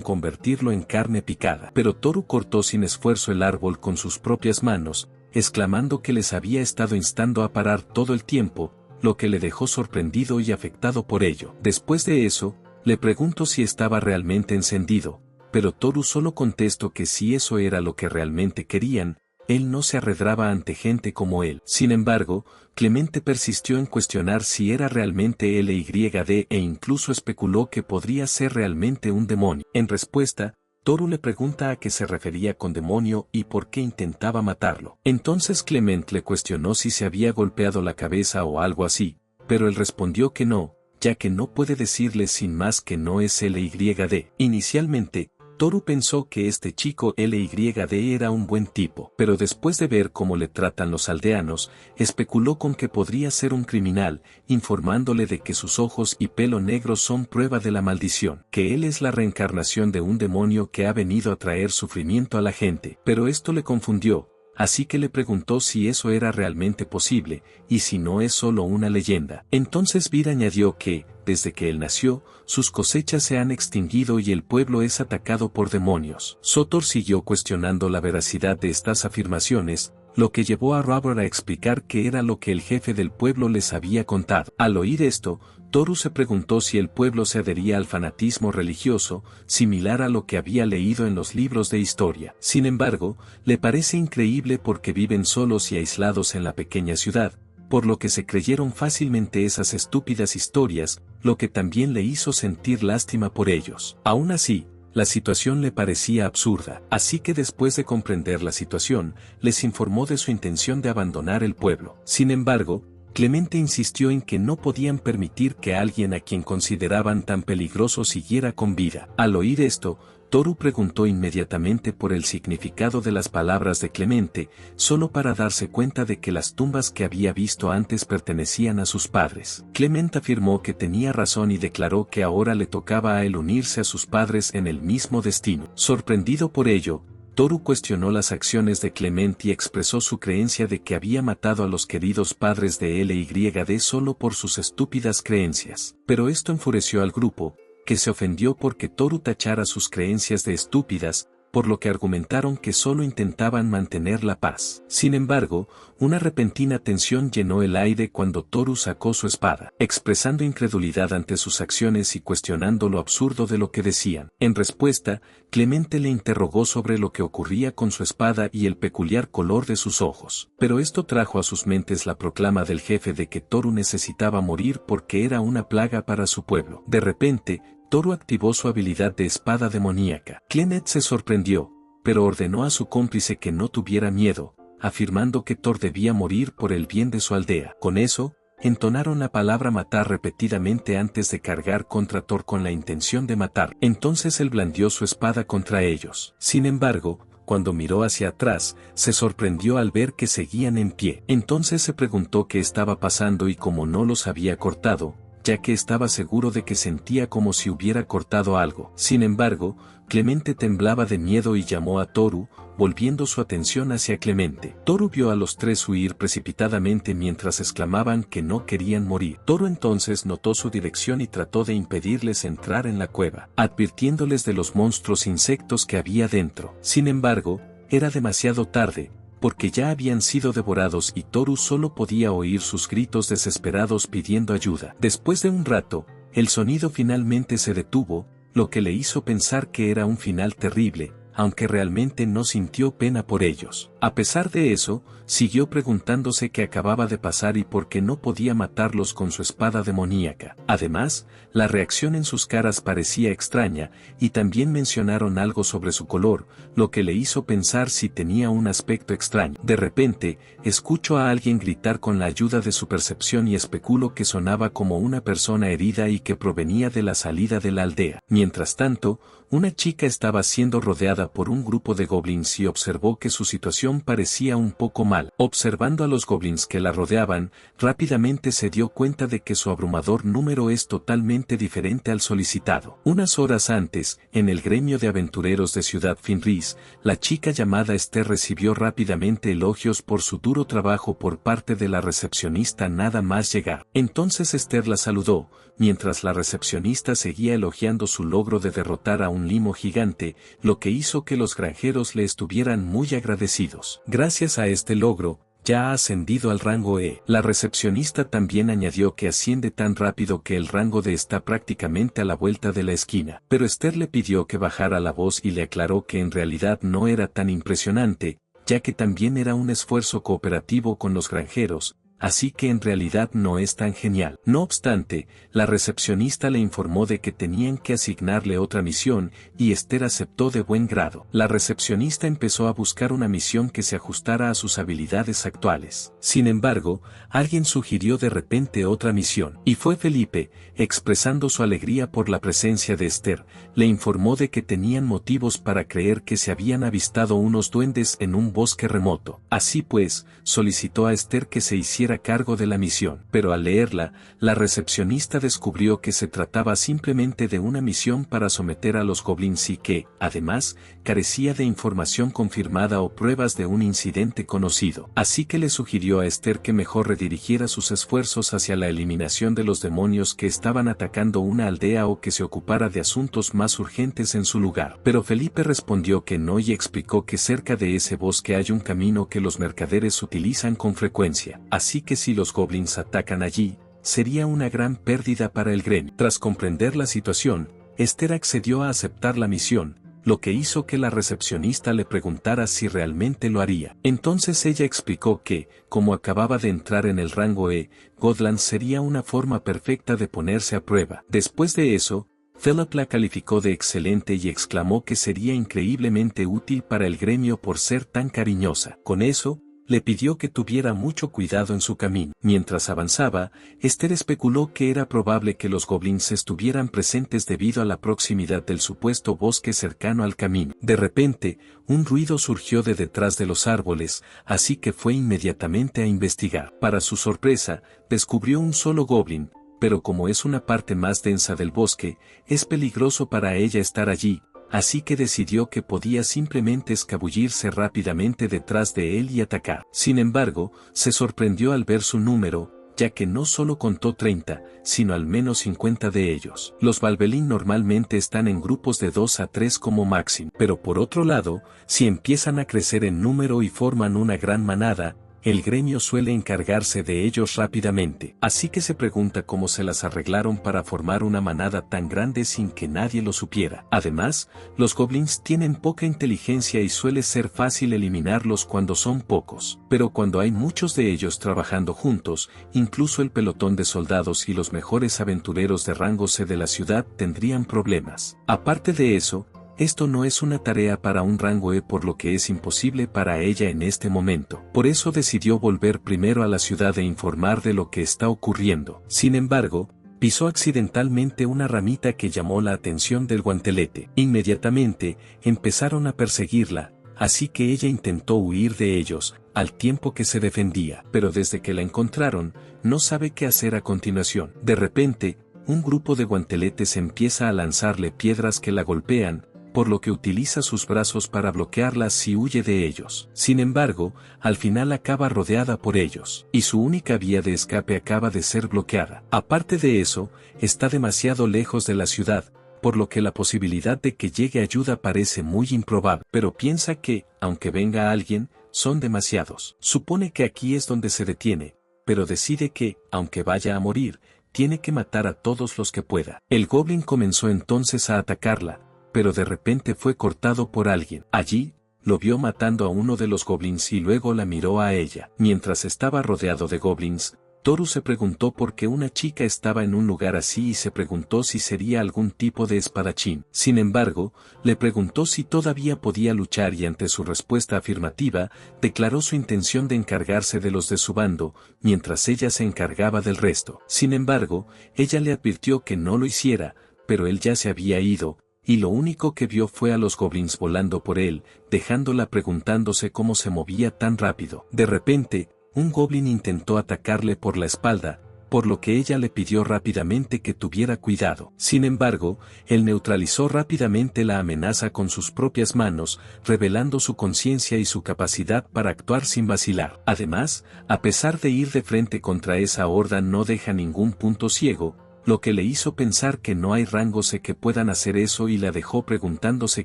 convertirlo en carne picada. Pero Toru cortó sin esfuerzo el árbol con sus propias manos, exclamando que les había estado instando a parar todo el tiempo, lo que le dejó sorprendido y afectado por ello. Después de eso, le preguntó si estaba realmente encendido, pero Toru solo contestó que si eso era lo que realmente querían, él no se arredraba ante gente como él. Sin embargo, Clemente persistió en cuestionar si era realmente LYD e incluso especuló que podría ser realmente un demonio. En respuesta, Toru le pregunta a qué se refería con demonio y por qué intentaba matarlo. Entonces Clement le cuestionó si se había golpeado la cabeza o algo así, pero él respondió que no, ya que no puede decirle sin más que no es LYD. Inicialmente, Toru pensó que este chico LYD era un buen tipo, pero después de ver cómo le tratan los aldeanos, especuló con que podría ser un criminal, informándole de que sus ojos y pelo negro son prueba de la maldición, que él es la reencarnación de un demonio que ha venido a traer sufrimiento a la gente. Pero esto le confundió, así que le preguntó si eso era realmente posible, y si no es solo una leyenda. Entonces Vir añadió que, desde que él nació, sus cosechas se han extinguido y el pueblo es atacado por demonios. Sotor siguió cuestionando la veracidad de estas afirmaciones, lo que llevó a Robert a explicar qué era lo que el jefe del pueblo les había contado. Al oír esto, Toru se preguntó si el pueblo se adhería al fanatismo religioso, similar a lo que había leído en los libros de historia. Sin embargo, le parece increíble porque viven solos y aislados en la pequeña ciudad, por lo que se creyeron fácilmente esas estúpidas historias, lo que también le hizo sentir lástima por ellos. Aún así, la situación le parecía absurda, así que después de comprender la situación, les informó de su intención de abandonar el pueblo. Sin embargo, Clemente insistió en que no podían permitir que alguien a quien consideraban tan peligroso siguiera con vida. Al oír esto, Toru preguntó inmediatamente por el significado de las palabras de Clemente, solo para darse cuenta de que las tumbas que había visto antes pertenecían a sus padres. Clemente afirmó que tenía razón y declaró que ahora le tocaba a él unirse a sus padres en el mismo destino. Sorprendido por ello, Toru cuestionó las acciones de Clement y expresó su creencia de que había matado a los queridos padres de LYD solo por sus estúpidas creencias. Pero esto enfureció al grupo, que se ofendió porque Toru tachara sus creencias de estúpidas, por lo que argumentaron que solo intentaban mantener la paz. Sin embargo, una repentina tensión llenó el aire cuando Toru sacó su espada, expresando incredulidad ante sus acciones y cuestionando lo absurdo de lo que decían. En respuesta, Clemente le interrogó sobre lo que ocurría con su espada y el peculiar color de sus ojos. Pero esto trajo a sus mentes la proclama del jefe de que Toru necesitaba morir porque era una plaga para su pueblo. De repente, Toru activó su habilidad de espada demoníaca. Clement se sorprendió, pero ordenó a su cómplice que no tuviera miedo, afirmando que Thor debía morir por el bien de su aldea. Con eso, entonaron la palabra matar repetidamente antes de cargar contra Thor con la intención de matar. Entonces él blandió su espada contra ellos. Sin embargo, cuando miró hacia atrás, se sorprendió al ver que seguían en pie. Entonces se preguntó qué estaba pasando y cómo no los había cortado, ya que estaba seguro de que sentía como si hubiera cortado algo. Sin embargo, Clemente temblaba de miedo y llamó a Toru, volviendo su atención hacia Clemente. Toru vio a los tres huir precipitadamente mientras exclamaban que no querían morir. Toru entonces notó su dirección y trató de impedirles entrar en la cueva, advirtiéndoles de los monstruos insectos que había dentro. Sin embargo, era demasiado tarde, porque ya habían sido devorados y Toru solo podía oír sus gritos desesperados pidiendo ayuda. Después de un rato, el sonido finalmente se detuvo, lo que le hizo pensar que era un final terrible, aunque realmente no sintió pena por ellos. A pesar de eso, siguió preguntándose qué acababa de pasar y por qué no podía matarlos con su espada demoníaca. Además, la reacción en sus caras parecía extraña, y también mencionaron algo sobre su color, lo que le hizo pensar si tenía un aspecto extraño. De repente, escucho a alguien gritar con la ayuda de su percepción y especulo que sonaba como una persona herida y que provenía de la salida de la aldea. Mientras tanto, una chica estaba siendo rodeada por un grupo de goblins y observó que su situación parecía un poco mal. Observando a los goblins que la rodeaban, rápidamente se dio cuenta de que su abrumador número es totalmente diferente al solicitado. Unas horas antes, en el gremio de aventureros de Ciudad Finris, la chica llamada Esther recibió rápidamente elogios por su duro trabajo por parte de la recepcionista nada más llegar. Entonces Esther la saludó, mientras la recepcionista seguía elogiando su logro de derrotar a un limo gigante, lo que hizo que los granjeros le estuvieran muy agradecidos. Gracias a este logro, ya ha ascendido al rango E. La recepcionista también añadió que asciende tan rápido que el rango D está prácticamente a la vuelta de la esquina. Pero Esther le pidió que bajara la voz y le aclaró que en realidad no era tan impresionante, ya que también era un esfuerzo cooperativo con los granjeros, así que en realidad no es tan genial. No obstante, la recepcionista le informó de que tenían que asignarle otra misión, y Esther aceptó de buen grado. La recepcionista empezó a buscar una misión que se ajustara a sus habilidades actuales. Sin embargo, alguien sugirió de repente otra misión, y fue Felipe, expresando su alegría por la presencia de Esther, le informó de que tenían motivos para creer que se habían avistado unos duendes en un bosque remoto. Así pues, solicitó a Esther que se hiciera cargo de la misión, pero al leerla, la recepcionista descubrió que se trataba simplemente de una misión para someter a los goblins y que, además, carecía de información confirmada o pruebas de un incidente conocido. Así que le sugirió a Esther que mejor redirigiera sus esfuerzos hacia la eliminación de los demonios que estaban atacando una aldea o que se ocupara de asuntos más urgentes en su lugar. Pero Felipe respondió que no y explicó que cerca de ese bosque hay un camino que los mercaderes utilizan con frecuencia. Así que si los goblins atacan allí, sería una gran pérdida para el gremio. Tras comprender la situación, Esther accedió a aceptar la misión, lo que hizo que la recepcionista le preguntara si realmente lo haría. Entonces ella explicó que, como acababa de entrar en el rango E, Godland sería una forma perfecta de ponerse a prueba. Después de eso, Philip la calificó de excelente y exclamó que sería increíblemente útil para el gremio por ser tan cariñosa. Con eso, le pidió que tuviera mucho cuidado en su camino. Mientras avanzaba, Esther especuló que era probable que los goblins estuvieran presentes debido a la proximidad del supuesto bosque cercano al camino. De repente, un ruido surgió de detrás de los árboles, así que fue inmediatamente a investigar. Para su sorpresa, descubrió un solo goblin, pero como es una parte más densa del bosque, es peligroso para ella estar allí, así que decidió que podía simplemente escabullirse rápidamente detrás de él y atacar. Sin embargo, se sorprendió al ver su número, ya que no solo contó 30, sino al menos 50 de ellos. Los Balbelín normalmente están en grupos de 2 a 3 como máximo, pero por otro lado, si empiezan a crecer en número y forman una gran manada, el gremio suele encargarse de ellos rápidamente. Así que se pregunta cómo se las arreglaron para formar una manada tan grande sin que nadie lo supiera. Además, los goblins tienen poca inteligencia y suele ser fácil eliminarlos cuando son pocos. Pero cuando hay muchos de ellos trabajando juntos, incluso el pelotón de soldados y los mejores aventureros de rango C de la ciudad tendrían problemas. Aparte de eso, esto no es una tarea para un rango E por lo que es imposible para ella en este momento. Por eso decidió volver primero a la ciudad e informar de lo que está ocurriendo. Sin embargo, pisó accidentalmente una ramita que llamó la atención del guantelete. Inmediatamente, empezaron a perseguirla, así que ella intentó huir de ellos, al tiempo que se defendía. Pero desde que la encontraron, no sabe qué hacer a continuación. De repente, un grupo de guanteletes empieza a lanzarle piedras que la golpean, por lo que utiliza sus brazos para bloquearlas si huye de ellos. Sin embargo, al final acaba rodeada por ellos, y su única vía de escape acaba de ser bloqueada. Aparte de eso, está demasiado lejos de la ciudad, por lo que la posibilidad de que llegue ayuda parece muy improbable, pero piensa que, aunque venga alguien, son demasiados. Supone que aquí es donde se detiene, pero decide que, aunque vaya a morir, tiene que matar a todos los que pueda. El goblin comenzó entonces a atacarla, pero de repente fue cortado por alguien. Allí, lo vio matando a uno de los goblins y luego la miró a ella. Mientras estaba rodeado de goblins, Toru se preguntó por qué una chica estaba en un lugar así y se preguntó si sería algún tipo de espadachín. Sin embargo, le preguntó si todavía podía luchar y ante su respuesta afirmativa, declaró su intención de encargarse de los de su bando, mientras ella se encargaba del resto. Sin embargo, ella le advirtió que no lo hiciera, pero él ya se había ido, y lo único que vio fue a los goblins volando por él, dejándola preguntándose cómo se movía tan rápido. De repente, un goblin intentó atacarle por la espalda, por lo que ella le pidió rápidamente que tuviera cuidado. Sin embargo, él neutralizó rápidamente la amenaza con sus propias manos, revelando su conciencia y su capacidad para actuar sin vacilar. Además, a pesar de ir de frente contra esa horda no deja ningún punto ciego, lo que le hizo pensar que no hay rangos que puedan hacer eso y la dejó preguntándose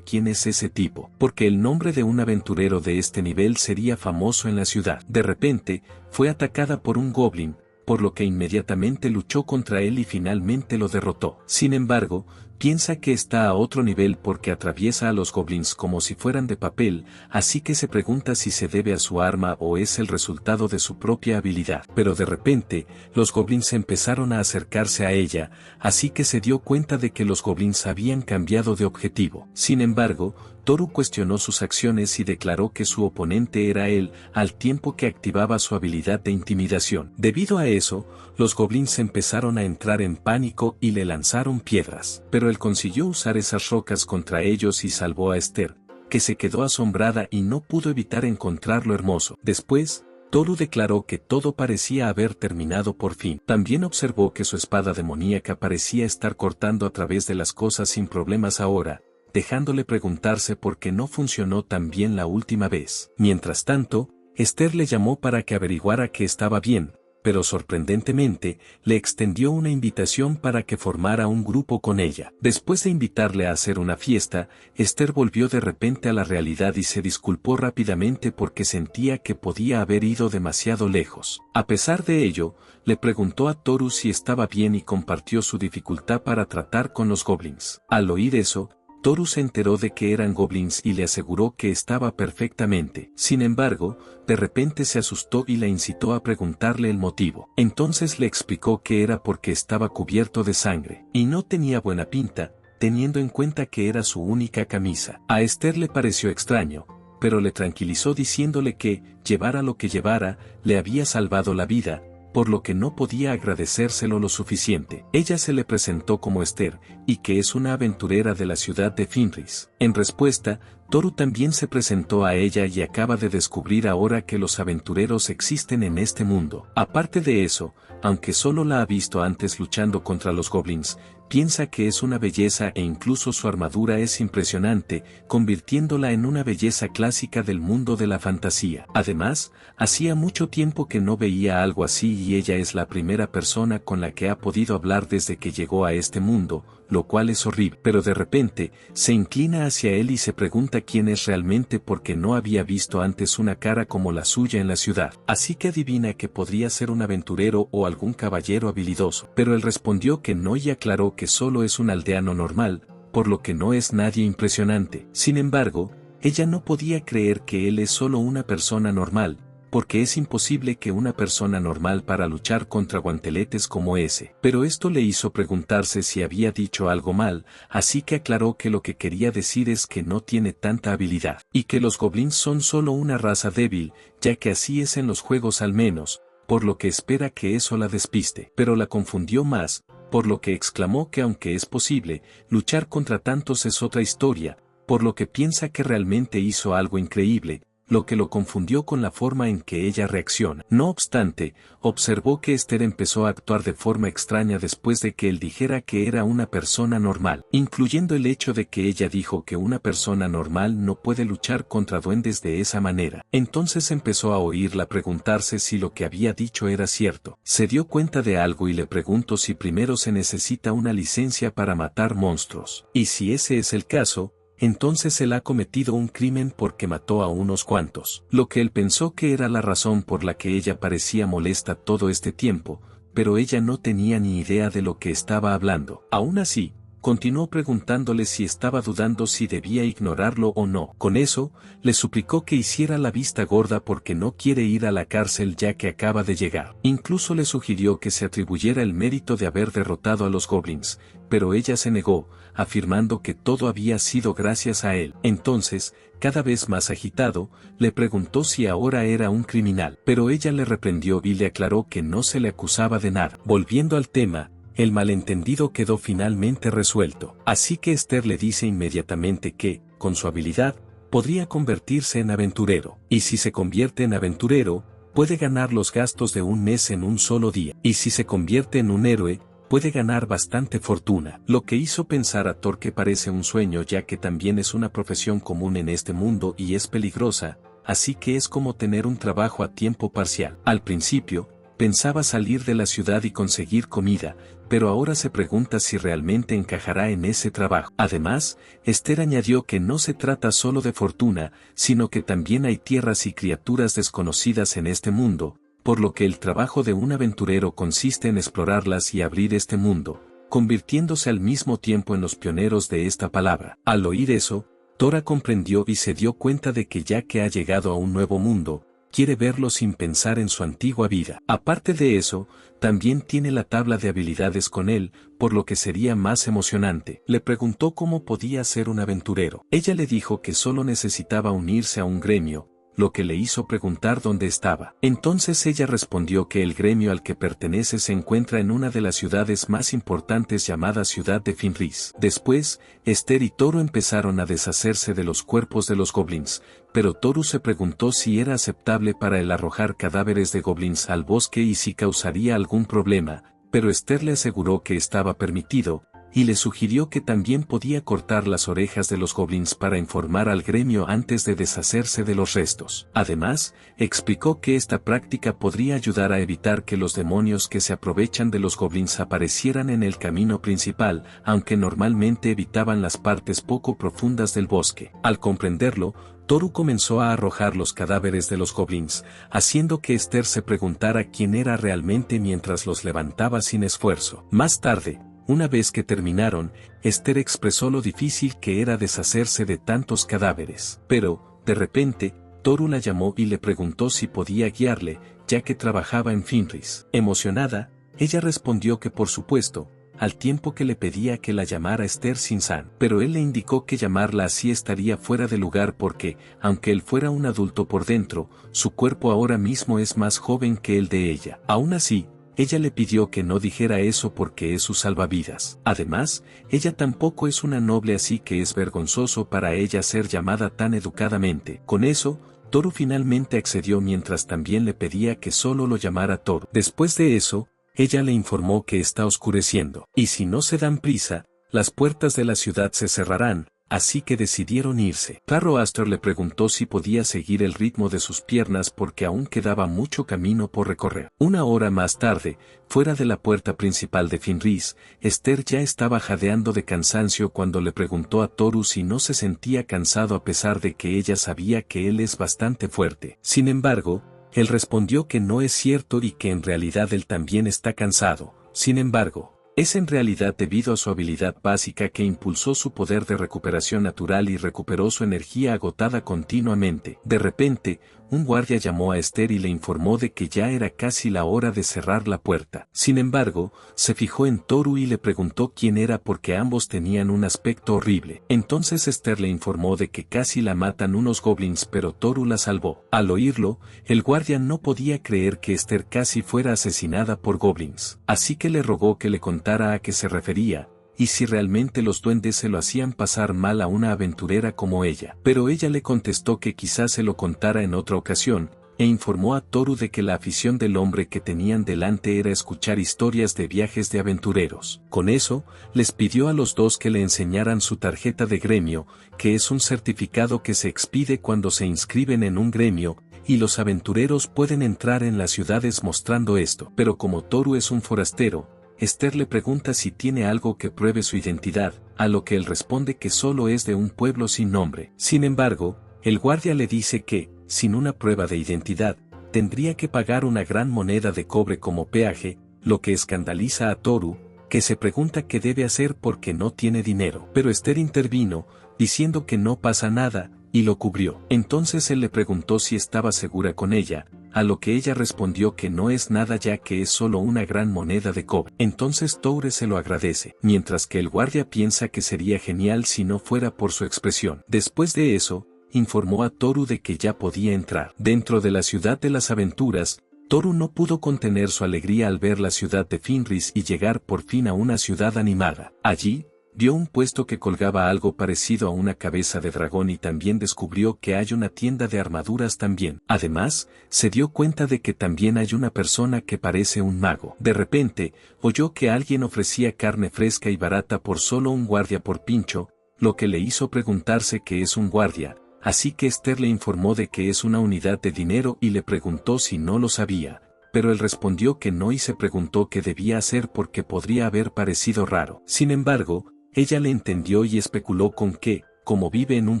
quién es ese tipo, porque el nombre de un aventurero de este nivel sería famoso en la ciudad. De repente, fue atacada por un goblin, por lo que inmediatamente luchó contra él y finalmente lo derrotó. Sin embargo, piensa que está a otro nivel porque atraviesa a los goblins como si fueran de papel, así que se pregunta si se debe a su arma o es el resultado de su propia habilidad. Pero de repente, los goblins empezaron a acercarse a ella, así que se dio cuenta de que los goblins habían cambiado de objetivo. Sin embargo, Toru cuestionó sus acciones y declaró que su oponente era él, al tiempo que activaba su habilidad de intimidación. Debido a eso, los goblins empezaron a entrar en pánico y le lanzaron piedras. Pero él consiguió usar esas rocas contra ellos y salvó a Esther, que se quedó asombrada y no pudo evitar encontrarlo hermoso. Después, Toru declaró que todo parecía haber terminado por fin. También observó que su espada demoníaca parecía estar cortando a través de las cosas sin problemas ahora, dejándole preguntarse por qué no funcionó tan bien la última vez. Mientras tanto, Esther le llamó para que averiguara que estaba bien, pero sorprendentemente, le extendió una invitación para que formara un grupo con ella. Después de invitarle a hacer una fiesta, Esther volvió de repente a la realidad y se disculpó rápidamente porque sentía que podía haber ido demasiado lejos. A pesar de ello, le preguntó a Toru si estaba bien y compartió su dificultad para tratar con los goblins. Al oír eso, Toru se enteró de que eran goblins y le aseguró que estaba perfectamente. Sin embargo, de repente se asustó y la incitó a preguntarle el motivo. Entonces le explicó que era porque estaba cubierto de sangre, y no tenía buena pinta, teniendo en cuenta que era su única camisa. A Esther le pareció extraño, pero le tranquilizó diciéndole que, llevara lo que llevara, le había salvado la vida, por lo que no podía agradecérselo lo suficiente. Ella se le presentó como Esther, y que es una aventurera de la ciudad de Fenris. En respuesta, Toru también se presentó a ella y acaba de descubrir ahora que los aventureros existen en este mundo. Aparte de eso, aunque solo la ha visto antes luchando contra los goblins, piensa que es una belleza e incluso su armadura es impresionante, convirtiéndola en una belleza clásica del mundo de la fantasía. Además, hacía mucho tiempo que no veía algo así y ella es la primera persona con la que ha podido hablar desde que llegó a este mundo, lo cual es horrible. Pero de repente, se inclina hacia él y se pregunta quién es realmente porque no había visto antes una cara como la suya en la ciudad. Así que adivina que podría ser un aventurero o algún caballero habilidoso. Pero él respondió que no y aclaró que solo es un aldeano normal, por lo que no es nadie impresionante. Sin embargo, ella no podía creer que él es solo una persona normal, porque es imposible que una persona normal para luchar contra guanteletes como ese. Pero esto le hizo preguntarse si había dicho algo mal, así que aclaró que lo que quería decir es que no tiene tanta habilidad, y que los goblins son solo una raza débil, ya que así es en los juegos al menos, por lo que espera que eso la despiste. Pero la confundió más, por lo que exclamó que aunque es posible, luchar contra tantos es otra historia, por lo que piensa que realmente hizo algo increíble, lo que lo confundió con la forma en que ella reacciona. No obstante, observó que Esther empezó a actuar de forma extraña después de que él dijera que era una persona normal, incluyendo el hecho de que ella dijo que una persona normal no puede luchar contra duendes de esa manera. Entonces empezó a oírla preguntarse si lo que había dicho era cierto. Se dio cuenta de algo y le preguntó si primero se necesita una licencia para matar monstruos. Y si ese es el caso, entonces él ha cometido un crimen porque mató a unos cuantos. Lo que él pensó que era la razón por la que ella parecía molesta todo este tiempo, pero ella no tenía ni idea de lo que estaba hablando. Aún así, continuó preguntándole si estaba dudando si debía ignorarlo o no. Con eso, le suplicó que hiciera la vista gorda porque no quiere ir a la cárcel ya que acaba de llegar. Incluso le sugirió que se atribuyera el mérito de haber derrotado a los goblins, pero ella se negó, afirmando que todo había sido gracias a él. Entonces, cada vez más agitado, le preguntó si ahora era un criminal, pero ella le reprendió y le aclaró que no se le acusaba de nada. Volviendo al tema, el malentendido quedó finalmente resuelto. Así que Esther le dice inmediatamente que, con su habilidad, podría convertirse en aventurero. Y si se convierte en aventurero, puede ganar los gastos de un mes en un solo día. Y si se convierte en un héroe, puede ganar bastante fortuna. Lo que hizo pensar a Thor que parece un sueño ya que también es una profesión común en este mundo y es peligrosa, así que es como tener un trabajo a tiempo parcial. Al principio, pensaba salir de la ciudad y conseguir comida, pero ahora se pregunta si realmente encajará en ese trabajo. Además, Esther añadió que no se trata solo de fortuna, sino que también hay tierras y criaturas desconocidas en este mundo, por lo que el trabajo de un aventurero consiste en explorarlas y abrir este mundo, convirtiéndose al mismo tiempo en los pioneros de esta palabra. Al oír eso, Tora comprendió y se dio cuenta de que ya que ha llegado a un nuevo mundo, quiere verlo sin pensar en su antigua vida. Aparte de eso, también tiene la tabla de habilidades con él, por lo que sería más emocionante. Le preguntó cómo podía ser un aventurero. Ella le dijo que solo necesitaba unirse a un gremio, lo que le hizo preguntar dónde estaba. Entonces ella respondió que el gremio al que pertenece se encuentra en una de las ciudades más importantes llamada Ciudad de Fenris. Después, Esther y Toru empezaron a deshacerse de los cuerpos de los goblins, pero Toru se preguntó si era aceptable para él arrojar cadáveres de goblins al bosque y si causaría algún problema, pero Esther le aseguró que estaba permitido, y le sugirió que también podía cortar las orejas de los goblins para informar al gremio antes de deshacerse de los restos. Además, explicó que esta práctica podría ayudar a evitar que los demonios que se aprovechan de los goblins aparecieran en el camino principal, aunque normalmente evitaban las partes poco profundas del bosque. Al comprenderlo, Toru comenzó a arrojar los cadáveres de los goblins, haciendo que Esther se preguntara quién era realmente mientras los levantaba sin esfuerzo. Más tarde, una vez que terminaron, Esther expresó lo difícil que era deshacerse de tantos cadáveres. Pero, de repente, Toru la llamó y le preguntó si podía guiarle, ya que trabajaba en Fenris. Emocionada, ella respondió que por supuesto, al tiempo que le pedía que la llamara Esther Sin-san. Pero él le indicó que llamarla así estaría fuera de lugar porque, aunque él fuera un adulto por dentro, su cuerpo ahora mismo es más joven que el de ella. Aún así, ella le pidió que no dijera eso porque es su salvavidas. Además, ella tampoco es una noble así que es vergonzoso para ella ser llamada tan educadamente. Con eso, Toru finalmente accedió mientras también le pedía que solo lo llamara Toru. Después de eso, ella le informó que está oscureciendo, y si no se dan prisa, las puertas de la ciudad se cerrarán, así que decidieron irse. Zoroaster le preguntó si podía seguir el ritmo de sus piernas porque aún quedaba mucho camino por recorrer. Una hora más tarde, fuera de la puerta principal de Fenris, Esther ya estaba jadeando de cansancio cuando le preguntó a Toru si no se sentía cansado a pesar de que ella sabía que él es bastante fuerte. Sin embargo, él respondió que no es cierto y que en realidad él también está cansado. Sin embargo, es en realidad debido a su habilidad básica que impulsó su poder de recuperación natural y recuperó su energía agotada continuamente. De repente, un guardia llamó a Esther y le informó de que ya era casi la hora de cerrar la puerta. Sin embargo, se fijó en Toru y le preguntó quién era porque ambos tenían un aspecto horrible. Entonces Esther le informó de que casi la matan unos goblins pero Toru la salvó. Al oírlo, el guardia no podía creer que Esther casi fuera asesinada por goblins. Así que le rogó que le contara a qué se refería, y si realmente los duendes se lo hacían pasar mal a una aventurera como ella. Pero ella le contestó que quizás se lo contara en otra ocasión, e informó a Toru de que la afición del hombre que tenían delante era escuchar historias de viajes de aventureros. Con eso, les pidió a los dos que le enseñaran su tarjeta de gremio, que es un certificado que se expide cuando se inscriben en un gremio, y los aventureros pueden entrar en las ciudades mostrando esto. Pero como Toru es un forastero, Esther le pregunta si tiene algo que pruebe su identidad, a lo que él responde que solo es de un pueblo sin nombre. Sin embargo, el guardia le dice que, sin una prueba de identidad, tendría que pagar una gran moneda de cobre como peaje, lo que escandaliza a Toru, que se pregunta qué debe hacer porque no tiene dinero. Pero Esther intervino, diciendo que no pasa nada, y lo cubrió. Entonces él le preguntó si estaba segura con ella, a lo que ella respondió que no es nada ya que es solo una gran moneda de cobre. Entonces Toure se lo agradece, mientras que el guardia piensa que sería genial si no fuera por su expresión. Después de eso, informó a Toru de que ya podía entrar. Dentro de la ciudad de las aventuras, Toru no pudo contener su alegría al ver la ciudad de Fenris y llegar por fin a una ciudad animada. Allí, vio un puesto que colgaba algo parecido a una cabeza de dragón y también descubrió que hay una tienda de armaduras también. Además, se dio cuenta de que también hay una persona que parece un mago. De repente, oyó que alguien ofrecía carne fresca y barata por solo un guardia por pincho, lo que le hizo preguntarse qué es un guardia. Así que Esther le informó de que es una unidad de dinero y le preguntó si no lo sabía, pero él respondió que no y se preguntó qué debía hacer porque podría haber parecido raro. Sin embargo, ella le entendió y especuló con que, como vive en un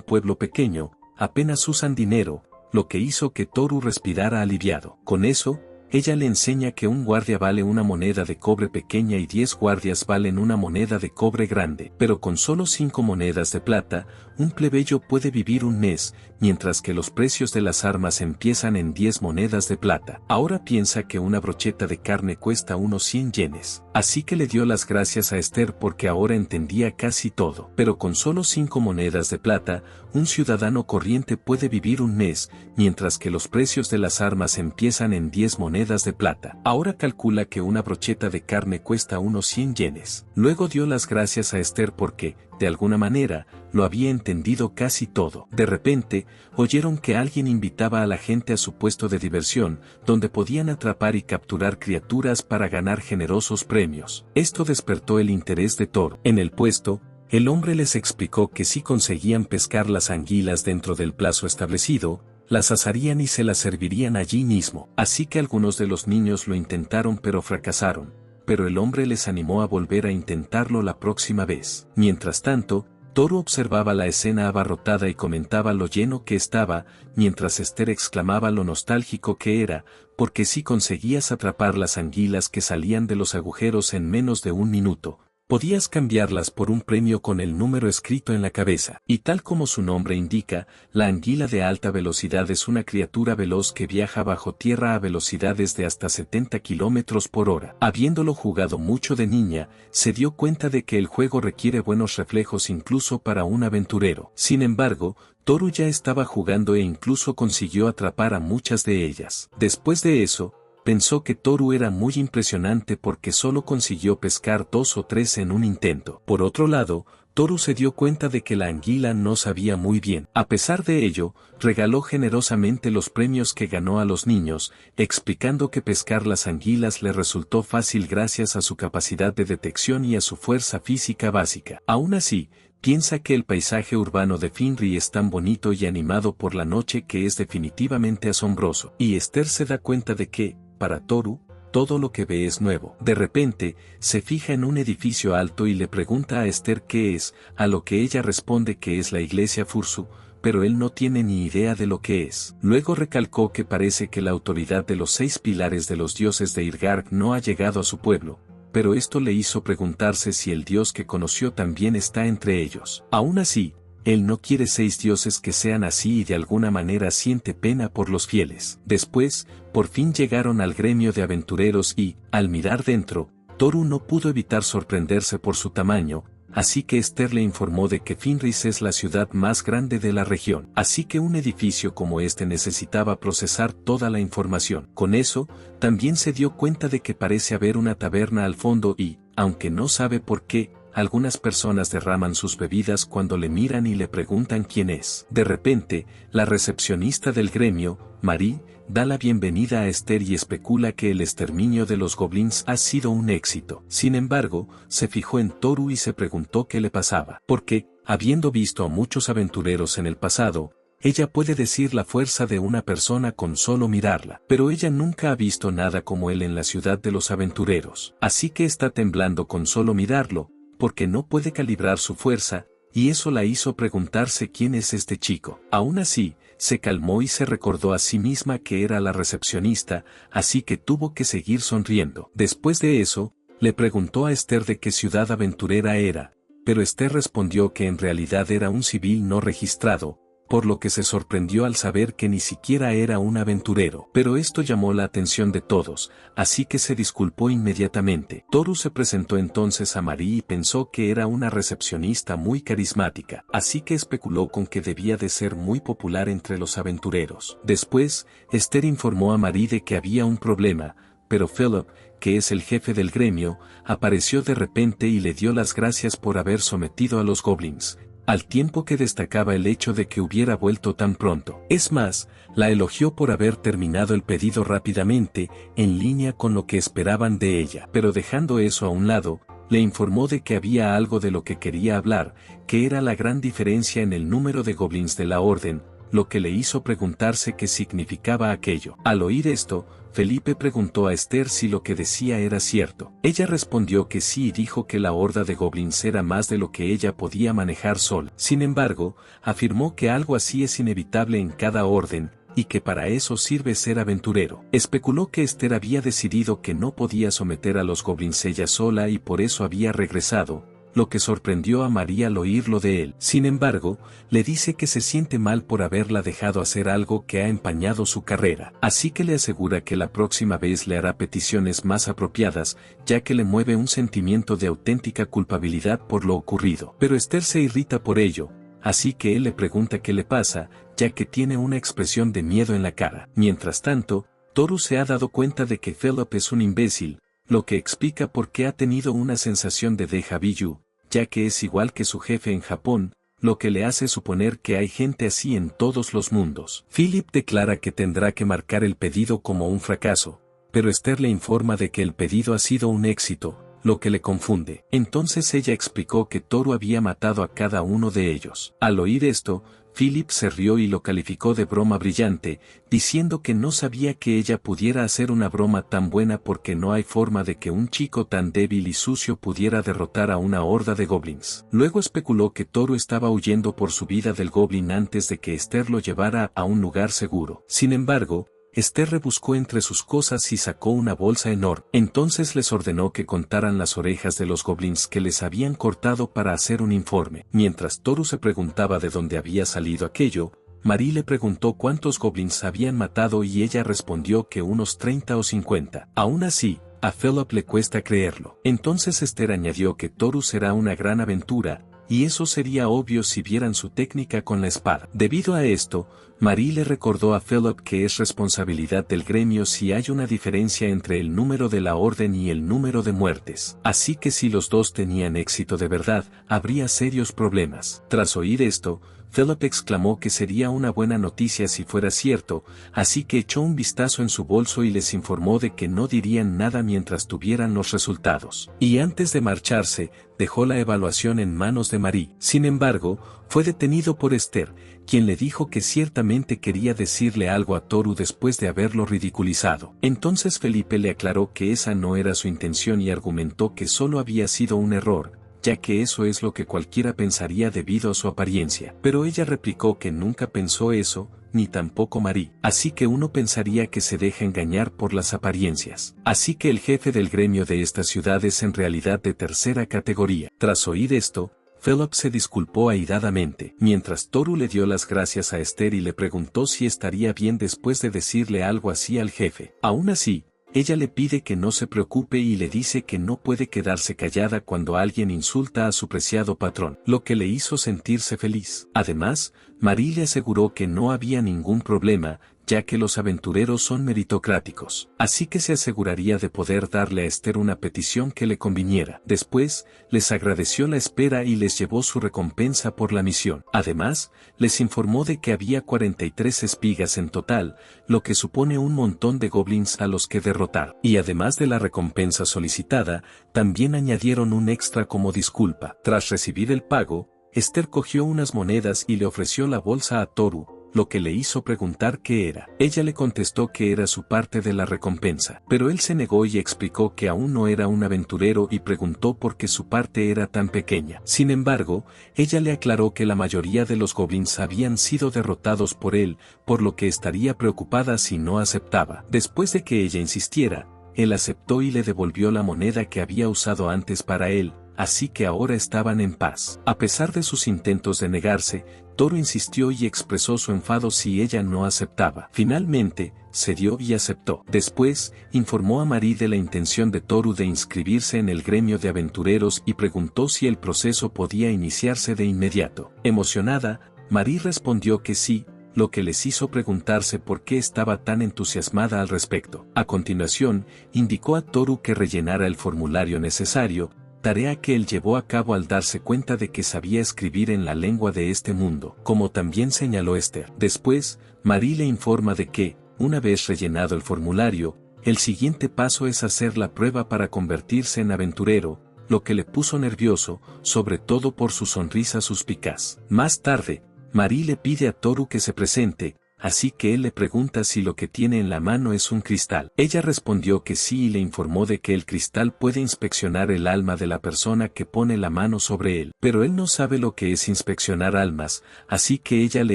pueblo pequeño, apenas usan dinero, lo que hizo que Toru respirara aliviado. Con eso, ella le enseña que un guardia vale una moneda de cobre pequeña y 10 guardias valen una moneda de cobre grande. Pero con solo 5 monedas de plata, un plebeyo puede vivir un mes, mientras que los precios de las armas empiezan en 10 monedas de plata. Ahora piensa que una brocheta de carne cuesta unos 100 yenes. Así que le dio las gracias a Esther porque ahora entendía casi todo. Pero con solo 5 monedas de plata, un ciudadano corriente puede vivir un mes, mientras que los precios de las armas empiezan en 10 monedas de plata. Ahora calcula que una brocheta de carne cuesta unos 100 yenes. Luego dio las gracias a Esther porque, de alguna manera, lo había entendido casi todo. De repente, oyeron que alguien invitaba a la gente a su puesto de diversión, donde podían atrapar y capturar criaturas para ganar generosos premios. Esto despertó el interés de Toru. En el puesto, el hombre les explicó que si conseguían pescar las anguilas dentro del plazo establecido, las asarían y se las servirían allí mismo. Así que algunos de los niños lo intentaron pero fracasaron, pero el hombre les animó a volver a intentarlo la próxima vez. Mientras tanto, Toru observaba la escena abarrotada y comentaba lo lleno que estaba, mientras Esther exclamaba lo nostálgico que era, porque si conseguías atrapar las anguilas que salían de los agujeros en menos de un minuto, podías cambiarlas por un premio con el número escrito en la cabeza. Y tal como su nombre indica, la anguila de alta velocidad es una criatura veloz que viaja bajo tierra a velocidades de hasta 70 kilómetros por hora. Habiéndolo jugado mucho de niña, se dio cuenta de que el juego requiere buenos reflejos incluso para un aventurero. Sin embargo, Toru ya estaba jugando e incluso consiguió atrapar a muchas de ellas. Después de eso, pensó que Toru era muy impresionante porque solo consiguió pescar 2 o 3 en un intento. Por otro lado, Toru se dio cuenta de que la anguila no sabía muy bien. A pesar de ello, regaló generosamente los premios que ganó a los niños, explicando que pescar las anguilas le resultó fácil gracias a su capacidad de detección y a su fuerza física básica. Aún así, piensa que el paisaje urbano de Fenris es tan bonito y animado por la noche que es definitivamente asombroso. Y Esther se da cuenta de que, para Toru, todo lo que ve es nuevo. De repente, se fija en un edificio alto y le pregunta a Esther qué es, a lo que ella responde que es la iglesia Fursu, pero él no tiene ni idea de lo que es. Luego recalcó que parece que la autoridad de los 6 pilares de los dioses de Irgard no ha llegado a su pueblo, pero esto le hizo preguntarse si el dios que conoció también está entre ellos. Aún así, él no quiere 6 dioses que sean así y de alguna manera siente pena por los fieles. Después, por fin llegaron al gremio de aventureros y, al mirar dentro, Toru no pudo evitar sorprenderse por su tamaño, así que Esther le informó de que Fenris es la ciudad más grande de la región. Así que un edificio como este necesitaba procesar toda la información. Con eso, también se dio cuenta de que parece haber una taberna al fondo y, aunque no sabe por qué, algunas personas derraman sus bebidas cuando le miran y le preguntan quién es. De repente, la recepcionista del gremio, Marie, da la bienvenida a Esther y especula que el exterminio de los goblins ha sido un éxito. Sin embargo, se fijó en Toru y se preguntó qué le pasaba. Porque, habiendo visto a muchos aventureros en el pasado, ella puede decir la fuerza de una persona con solo mirarla. Pero ella nunca ha visto nada como él en la ciudad de los aventureros. Así que está temblando con solo mirarlo, porque no puede calibrar su fuerza, y eso la hizo preguntarse quién es este chico. Aún así, se calmó y se recordó a sí misma que era la recepcionista, así que tuvo que seguir sonriendo. Después de eso, Le preguntó a Esther de qué ciudad aventurera era, pero Esther respondió que en realidad era un civil no registrado, por lo que se sorprendió al saber que ni siquiera era un aventurero. Pero esto llamó la atención de todos, así que se disculpó inmediatamente. Toru se presentó entonces a Marie y pensó que era una recepcionista muy carismática, así que especuló con que debía de ser muy popular entre los aventureros. Después, Esther informó a Marie de que había un problema, pero Philip, que es el jefe del gremio, apareció de repente y le dio las gracias por haber sometido a los goblins, al tiempo que destacaba el hecho de que hubiera vuelto tan pronto. Es más, la elogió por haber terminado el pedido rápidamente, en línea con lo que esperaban de ella. Pero dejando eso a un lado, le informó de que había algo de lo que quería hablar, que era la gran diferencia en el número de goblins de la orden, lo que le hizo preguntarse qué significaba aquello. Al oír esto, Felipe preguntó a Esther si lo que decía era cierto. Ella respondió que sí y dijo que la horda de goblins era más de lo que ella podía manejar sola. Sin embargo, afirmó que algo así es inevitable en cada orden, y que para eso sirve ser aventurero. Especuló que Esther había decidido que no podía someter a los goblins ella sola y por eso había regresado, lo que sorprendió a María al oírlo de él. Sin embargo, le dice que se siente mal por haberla dejado hacer algo que ha empañado su carrera, así que le asegura que la próxima vez le hará peticiones más apropiadas, ya que le mueve un sentimiento de auténtica culpabilidad por lo ocurrido. Pero Esther se irrita por ello, así que él le pregunta qué le pasa, ya que tiene una expresión de miedo en la cara. Mientras tanto, Toru se ha dado cuenta de que Philip es un imbécil, lo que explica por qué ha tenido una sensación de déjà vu, ya que es igual que su jefe en Japón, lo que le hace suponer que hay gente así en todos los mundos. Philip declara que tendrá que marcar el pedido como un fracaso, pero Esther le informa de que el pedido ha sido un éxito, lo que le confunde. Entonces ella explicó que Toru había matado a cada uno de ellos. Al oír esto, Philip se rió y lo calificó de broma brillante, diciendo que no sabía que ella pudiera hacer una broma tan buena porque no hay forma de que un chico tan débil y sucio pudiera derrotar a una horda de goblins. Luego especuló que Toru estaba huyendo por su vida del goblin antes de que Esther lo llevara a un lugar seguro. Sin embargo, Esther rebuscó entre sus cosas y sacó una bolsa enorme. Entonces les ordenó que contaran las orejas de los goblins que les habían cortado para hacer un informe. Mientras Toru se preguntaba de dónde había salido aquello, Marie le preguntó cuántos goblins habían matado y ella respondió que unos 30 o 50. Aún así, a Philip le cuesta creerlo. Entonces Esther añadió que Toru será una gran aventura, y eso sería obvio si vieran su técnica con la espada. Debido a esto, Marie le recordó a Philip que es responsabilidad del gremio si hay una diferencia entre el número de la orden y el número de muertes. Así que si los dos tenían éxito de verdad, habría serios problemas. Tras oír esto, Philip exclamó que sería una buena noticia si fuera cierto, así que echó un vistazo en su bolso y les informó de que no dirían nada mientras tuvieran los resultados. Y antes de marcharse, dejó la evaluación en manos de Marie. Sin embargo, fue detenido por Esther, quien le dijo que ciertamente quería decirle algo a Toru después de haberlo ridiculizado. Entonces Felipe le aclaró que esa no era su intención y argumentó que solo había sido un error, ya que eso es lo que cualquiera pensaría debido a su apariencia. Pero ella replicó que nunca pensó eso, ni tampoco Marie. Así que uno pensaría que se deja engañar por las apariencias. Así que el jefe del gremio de esta ciudad es en realidad de tercera categoría. Tras oír esto, Philip se disculpó airadamente, mientras Toru le dio las gracias a Esther y le preguntó si estaría bien después de decirle algo así al jefe. Aún así, ella le pide que no se preocupe y le dice que no puede quedarse callada cuando alguien insulta a su preciado patrón, lo que le hizo sentirse feliz. Además, Marie le aseguró que no había ningún problema, ya que los aventureros son meritocráticos, así que se aseguraría de poder darle a Esther una petición que le conviniera. Después, les agradeció la espera y les llevó su recompensa por la misión. Además, les informó de que había 43 espigas en total, lo que supone un montón de goblins a los que derrotar. Y además de la recompensa solicitada, también añadieron un extra como disculpa. Tras recibir el pago, Esther cogió unas monedas y le ofreció la bolsa a Toru, lo que le hizo preguntar qué era. Ella le contestó que era su parte de la recompensa, pero él se negó y explicó que aún no era un aventurero y preguntó por qué su parte era tan pequeña. Sin embargo, ella le aclaró que la mayoría de los goblins habían sido derrotados por él, por lo que estaría preocupada si no aceptaba. Después de que ella insistiera, él aceptó y le devolvió la moneda que había usado antes para él, así que ahora estaban en paz. A pesar de sus intentos de negarse, Toru insistió y expresó su enfado si ella no aceptaba. Finalmente, cedió y aceptó. Después, informó a Marie de la intención de Toru de inscribirse en el gremio de aventureros y preguntó si el proceso podía iniciarse de inmediato. Emocionada, Marie respondió que sí, lo que les hizo preguntarse por qué estaba tan entusiasmada al respecto. A continuación, indicó a Toru que rellenara el formulario necesario, tarea que él llevó a cabo al darse cuenta de que sabía escribir en la lengua de este mundo, como también señaló Esther. Después, Marie le informa de que, una vez rellenado el formulario, el siguiente paso es hacer la prueba para convertirse en aventurero, lo que le puso nervioso, sobre todo por su sonrisa suspicaz. Más tarde, Marie le pide a Toru que se presente, así que él le pregunta si lo que tiene en la mano es un cristal. Ella respondió que sí y le informó de que el cristal puede inspeccionar el alma de la persona que pone la mano sobre él. Pero él no sabe lo que es inspeccionar almas, así que ella le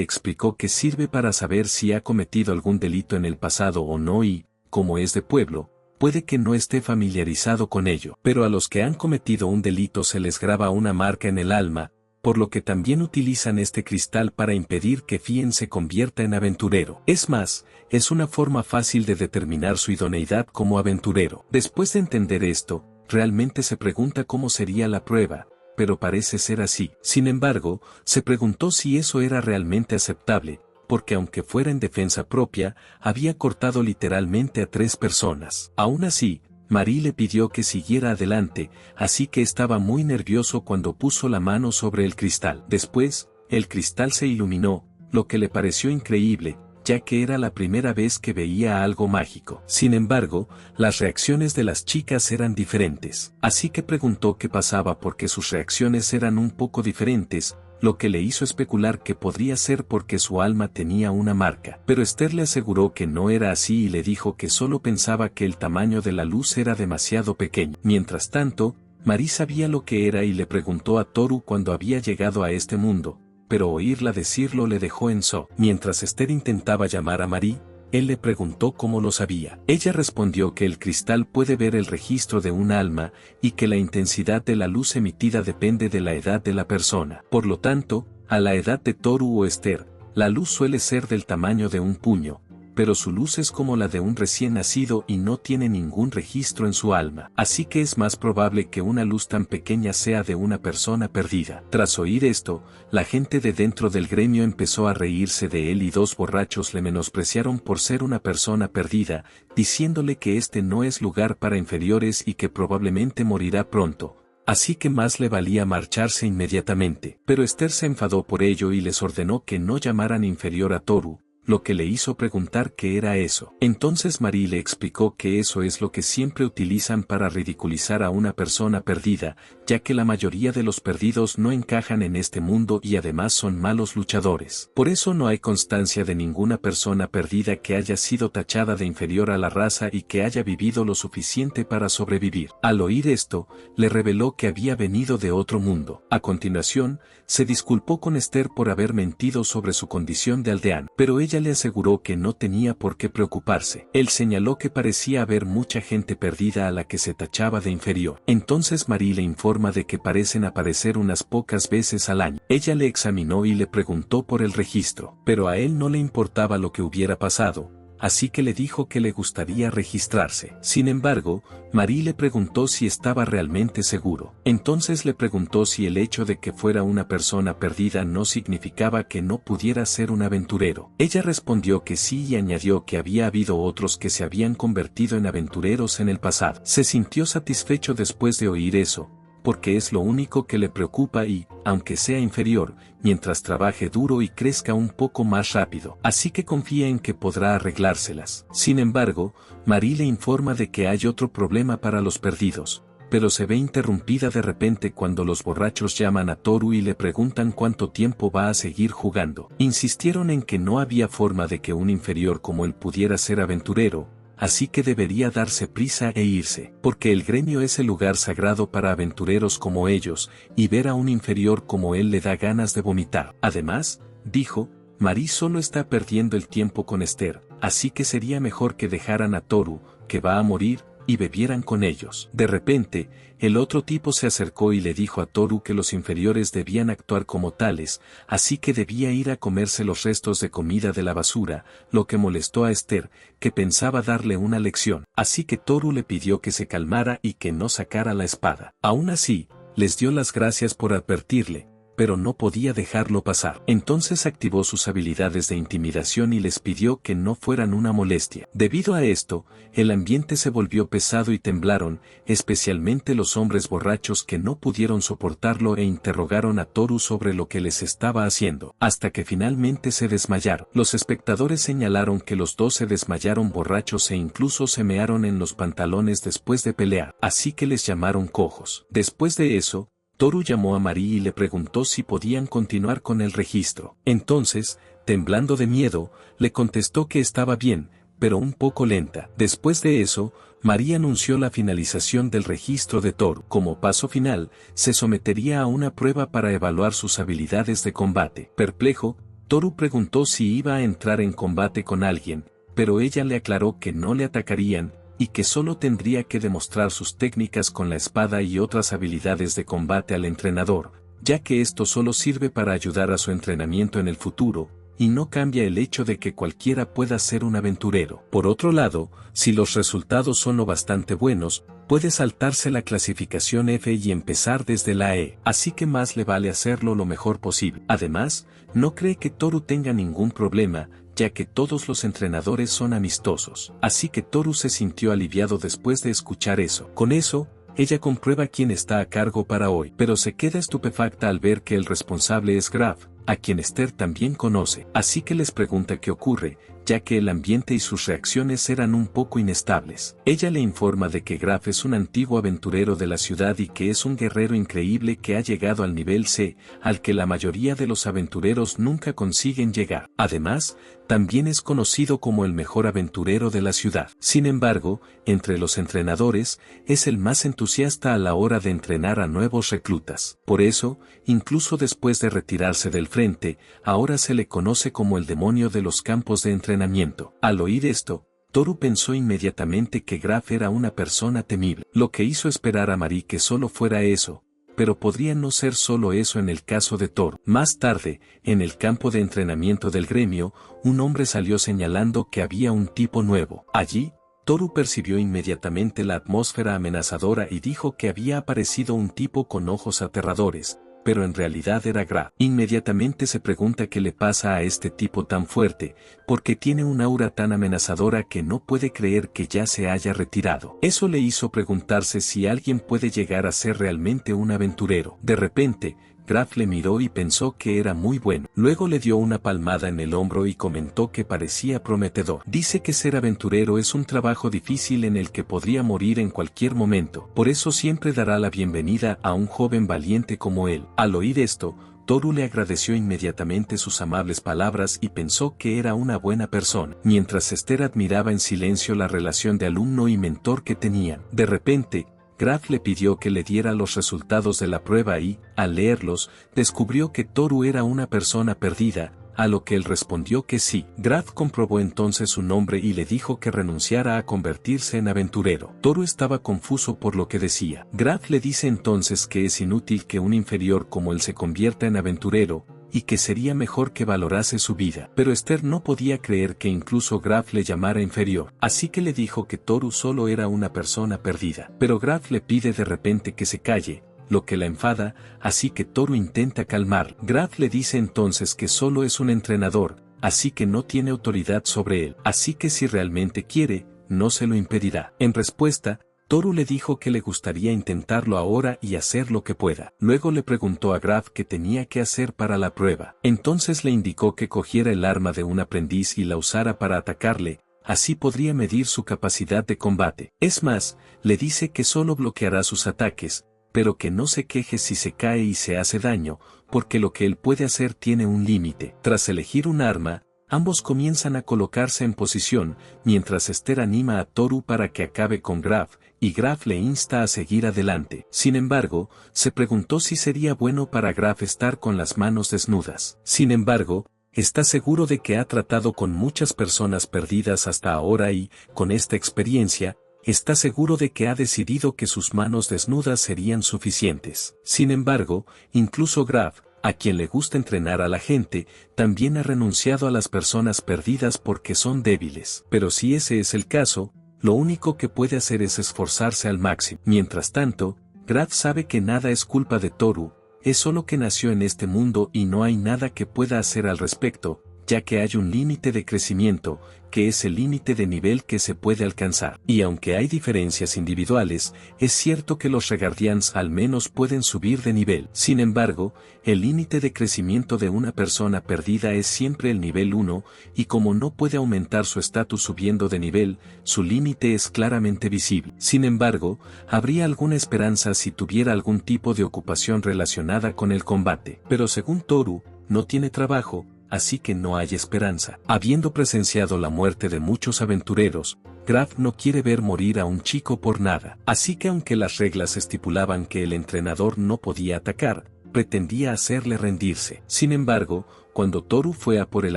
explicó que sirve para saber si ha cometido algún delito en el pasado o no y, como es de pueblo, puede que no esté familiarizado con ello. Pero a los que han cometido un delito se les graba una marca en el alma, por lo que también utilizan este cristal para impedir que Fien se convierta en aventurero. Es más, es una forma fácil de determinar su idoneidad como aventurero. Después de entender esto, realmente se pregunta cómo sería la prueba, pero parece ser así. Sin embargo, se preguntó si eso era realmente aceptable, porque aunque fuera en defensa propia, había cortado literalmente a 3 personas. Aún así, Marie le pidió que siguiera adelante, así que estaba muy nervioso cuando puso la mano sobre el cristal. Después, el cristal se iluminó, lo que le pareció increíble, ya que era la primera vez que veía algo mágico. Sin embargo, las reacciones de las chicas eran diferentes. Así que preguntó qué pasaba porque sus reacciones eran un poco diferentes, lo que le hizo especular que podría ser porque su alma tenía una marca. Pero Esther le aseguró que no era así y le dijo que solo pensaba que el tamaño de la luz era demasiado pequeño. Mientras tanto, Marie sabía lo que era y le preguntó a Toru cuando había llegado a este mundo, pero oírla decirlo le dejó en shock. Mientras Esther intentaba llamar a Marie, él le preguntó cómo lo sabía. Ella respondió que el cristal puede ver el registro de un alma y que la intensidad de la luz emitida depende de la edad de la persona. Por lo tanto, a la edad de Toru o Esther, la luz suele ser del tamaño de un puño, pero su luz es como la de un recién nacido y no tiene ningún registro en su alma. Así que es más probable que una luz tan pequeña sea de una persona perdida. Tras oír esto, la gente de dentro del gremio empezó a reírse de él y 2 borrachos le menospreciaron por ser una persona perdida, diciéndole que este no es lugar para inferiores y que probablemente morirá pronto. Así que más le valía marcharse inmediatamente. Pero Esther se enfadó por ello y les ordenó que no llamaran inferior a Toru, lo que le hizo preguntar qué era eso. Entonces Marie le explicó que eso es lo que siempre utilizan para ridiculizar a una persona perdida, ya que la mayoría de los perdidos no encajan en este mundo y además son malos luchadores. Por eso no hay constancia de ninguna persona perdida que haya sido tachada de inferior a la raza y que haya vivido lo suficiente para sobrevivir. Al oír esto, le reveló que había venido de otro mundo. A continuación, se disculpó con Esther por haber mentido sobre su condición de aldeano, pero ella le aseguró que no tenía por qué preocuparse. Él señaló que parecía haber mucha gente perdida a la que se tachaba de inferior. Entonces Marie le informa de que parecen aparecer unas pocas veces al año. Ella le examinó y le preguntó por el registro, pero a él no le importaba lo que hubiera pasado, así que le dijo que le gustaría registrarse. Sin embargo, Marie le preguntó si estaba realmente seguro. Entonces le preguntó si el hecho de que fuera una persona perdida no significaba que no pudiera ser un aventurero. Ella respondió que sí y añadió que había habido otros que se habían convertido en aventureros en el pasado. Se sintió satisfecho después de oír eso, porque es lo único que le preocupa y, aunque sea inferior, mientras trabaje duro y crezca un poco más rápido. Así que confía en que podrá arreglárselas. Sin embargo, Marie le informa de que hay otro problema para los perdidos, pero se ve interrumpida de repente cuando los borrachos llaman a Toru y le preguntan cuánto tiempo va a seguir jugando. Insistieron en que no había forma de que un inferior como él pudiera ser aventurero, así que debería darse prisa e irse, porque el gremio es el lugar sagrado para aventureros como ellos, y ver a un inferior como él le da ganas de vomitar. Además, dijo, Marie solo está perdiendo el tiempo con Esther, así que sería mejor que dejaran a Toru, que va a morir, y bebieran con ellos. De repente, el otro tipo se acercó y le dijo a Toru que los inferiores debían actuar como tales, así que debía ir a comerse los restos de comida de la basura, lo que molestó a Esther, que pensaba darle una lección. Así que Toru le pidió que se calmara y que no sacara la espada. Aún así, les dio las gracias por advertirle, pero no podía dejarlo pasar. Entonces activó sus habilidades de intimidación y les pidió que no fueran una molestia. Debido a esto, el ambiente se volvió pesado y temblaron, especialmente los hombres borrachos que no pudieron soportarlo e interrogaron a Toru sobre lo que les estaba haciendo, hasta que finalmente se desmayaron. Los espectadores señalaron que los dos se desmayaron borrachos e incluso se mearon en los pantalones después de pelear, así que les llamaron cojos. Después de eso, Toru llamó a Mari y le preguntó si podían continuar con el registro. Entonces, temblando de miedo, le contestó que estaba bien, pero un poco lenta. Después de eso, Mari anunció la finalización del registro de Toru. Como paso final, se sometería a una prueba para evaluar sus habilidades de combate. Perplejo, Toru preguntó si iba a entrar en combate con alguien, pero ella le aclaró que no le atacarían, y que solo tendría que demostrar sus técnicas con la espada y otras habilidades de combate al entrenador, ya que esto solo sirve para ayudar a su entrenamiento en el futuro, y no cambia el hecho de que cualquiera pueda ser un aventurero. Por otro lado, si los resultados son lo bastante buenos, puede saltarse la clasificación F y empezar desde la E, así que más le vale hacerlo lo mejor posible. Además, no cree que Toru tenga ningún problema, ya que todos los entrenadores son amistosos. Así que Toru se sintió aliviado después de escuchar eso. Con eso, ella comprueba quién está a cargo para hoy, pero se queda estupefacta al ver que el responsable es Graf, a quien Esther también conoce. Así que les pregunta qué ocurre, ya que el ambiente y sus reacciones eran un poco inestables. Ella le informa de que Graf es un antiguo aventurero de la ciudad y que es un guerrero increíble que ha llegado al nivel C, al que la mayoría de los aventureros nunca consiguen llegar. Además, también es conocido como el mejor aventurero de la ciudad. Sin embargo, entre los entrenadores, es el más entusiasta a la hora de entrenar a nuevos reclutas. Por eso, incluso después de retirarse del frente, ahora se le conoce como el demonio de los campos de entrenamiento. Al oír esto, Toru pensó inmediatamente que Graf era una persona temible, lo que hizo esperar a Mari que solo fuera eso, pero podría no ser solo eso en el caso de Toru. Más tarde, en el campo de entrenamiento del gremio, un hombre salió señalando que había un tipo nuevo. Allí, Toru percibió inmediatamente la atmósfera amenazadora y dijo que había aparecido un tipo con ojos aterradores, pero en realidad era Graf. Inmediatamente se pregunta qué le pasa a este tipo tan fuerte, porque tiene un aura tan amenazadora que no puede creer que ya se haya retirado. Eso le hizo preguntarse si alguien puede llegar a ser realmente un aventurero. De repente, Graf le miró y pensó que era muy bueno. Luego le dio una palmada en el hombro y comentó que parecía prometedor. Dice que ser aventurero es un trabajo difícil en el que podría morir en cualquier momento. Por eso siempre dará la bienvenida a un joven valiente como él. Al oír esto, Toru le agradeció inmediatamente sus amables palabras y pensó que era una buena persona. Mientras Esther admiraba en silencio la relación de alumno y mentor que tenían, de repente, Graf le pidió que le diera los resultados de la prueba y, al leerlos, descubrió que Toru era una persona perdida, a lo que él respondió que sí. Graf comprobó entonces su nombre y le dijo que renunciara a convertirse en aventurero. Toru estaba confuso por lo que decía. Graf le dice entonces que es inútil que un inferior como él se convierta en aventurero, y que sería mejor que valorase su vida. Pero Esther no podía creer que incluso Graf le llamara inferior, así que le dijo que Toru solo era una persona perdida. Pero Graf le pide de repente que se calle, lo que la enfada, así que Toru intenta calmar. Graf le dice entonces que solo es un entrenador, así que no tiene autoridad sobre él, así que si realmente quiere, no se lo impedirá. En respuesta, Toru le dijo que le gustaría intentarlo ahora y hacer lo que pueda. Luego le preguntó a Graf qué tenía que hacer para la prueba. Entonces le indicó que cogiera el arma de un aprendiz y la usara para atacarle, así podría medir su capacidad de combate. Es más, le dice que solo bloqueará sus ataques, pero que no se queje si se cae y se hace daño, porque lo que él puede hacer tiene un límite. Tras elegir un arma, ambos comienzan a colocarse en posición, mientras Esther anima a Toru para que acabe con Graf, y Graf le insta a seguir adelante. Sin embargo, se preguntó si sería bueno para Graf estar con las manos desnudas. Sin embargo, está seguro de que ha tratado con muchas personas perdidas hasta ahora y, con esta experiencia, está seguro de que ha decidido que sus manos desnudas serían suficientes. Sin embargo, incluso Graf, a quien le gusta entrenar a la gente, también ha renunciado a las personas perdidas porque son débiles. Pero si ese es el caso, lo único que puede hacer es esforzarse al máximo. Mientras tanto, Graf sabe que nada es culpa de Toru, es solo que nació en este mundo y no hay nada que pueda hacer al respecto, ya que hay un límite de crecimiento, que es el límite de nivel que se puede alcanzar. Y aunque hay diferencias individuales, es cierto que los Regardians al menos pueden subir de nivel. Sin embargo, el límite de crecimiento de una persona perdida es siempre el nivel 1, y como no puede aumentar su estatus subiendo de nivel, su límite es claramente visible. Sin embargo, habría alguna esperanza si tuviera algún tipo de ocupación relacionada con el combate. Pero según Toru, no tiene trabajo, así que no hay esperanza. Habiendo presenciado la muerte de muchos aventureros, Graf no quiere ver morir a un chico por nada. Así que aunque las reglas estipulaban que el entrenador no podía atacar, pretendía hacerle rendirse. Sin embargo, cuando Toru fue a por el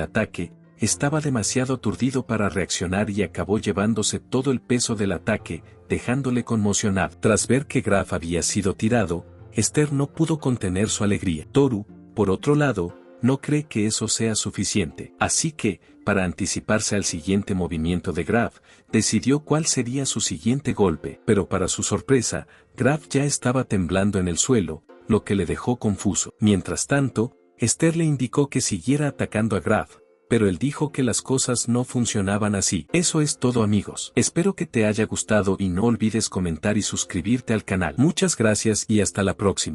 ataque, estaba demasiado aturdido para reaccionar y acabó llevándose todo el peso del ataque, dejándole conmocionado. Tras ver que Graf había sido tirado, Esther no pudo contener su alegría. Toru, por otro lado, no cree que eso sea suficiente. Así que, para anticiparse al siguiente movimiento de Graf, decidió cuál sería su siguiente golpe. Pero para su sorpresa, Graf ya estaba temblando en el suelo, lo que le dejó confuso. Mientras tanto, Esther le indicó que siguiera atacando a Graf, pero él dijo que las cosas no funcionaban así. Eso es todo, amigos. Espero que te haya gustado y no olvides comentar y suscribirte al canal. Muchas gracias y hasta la próxima.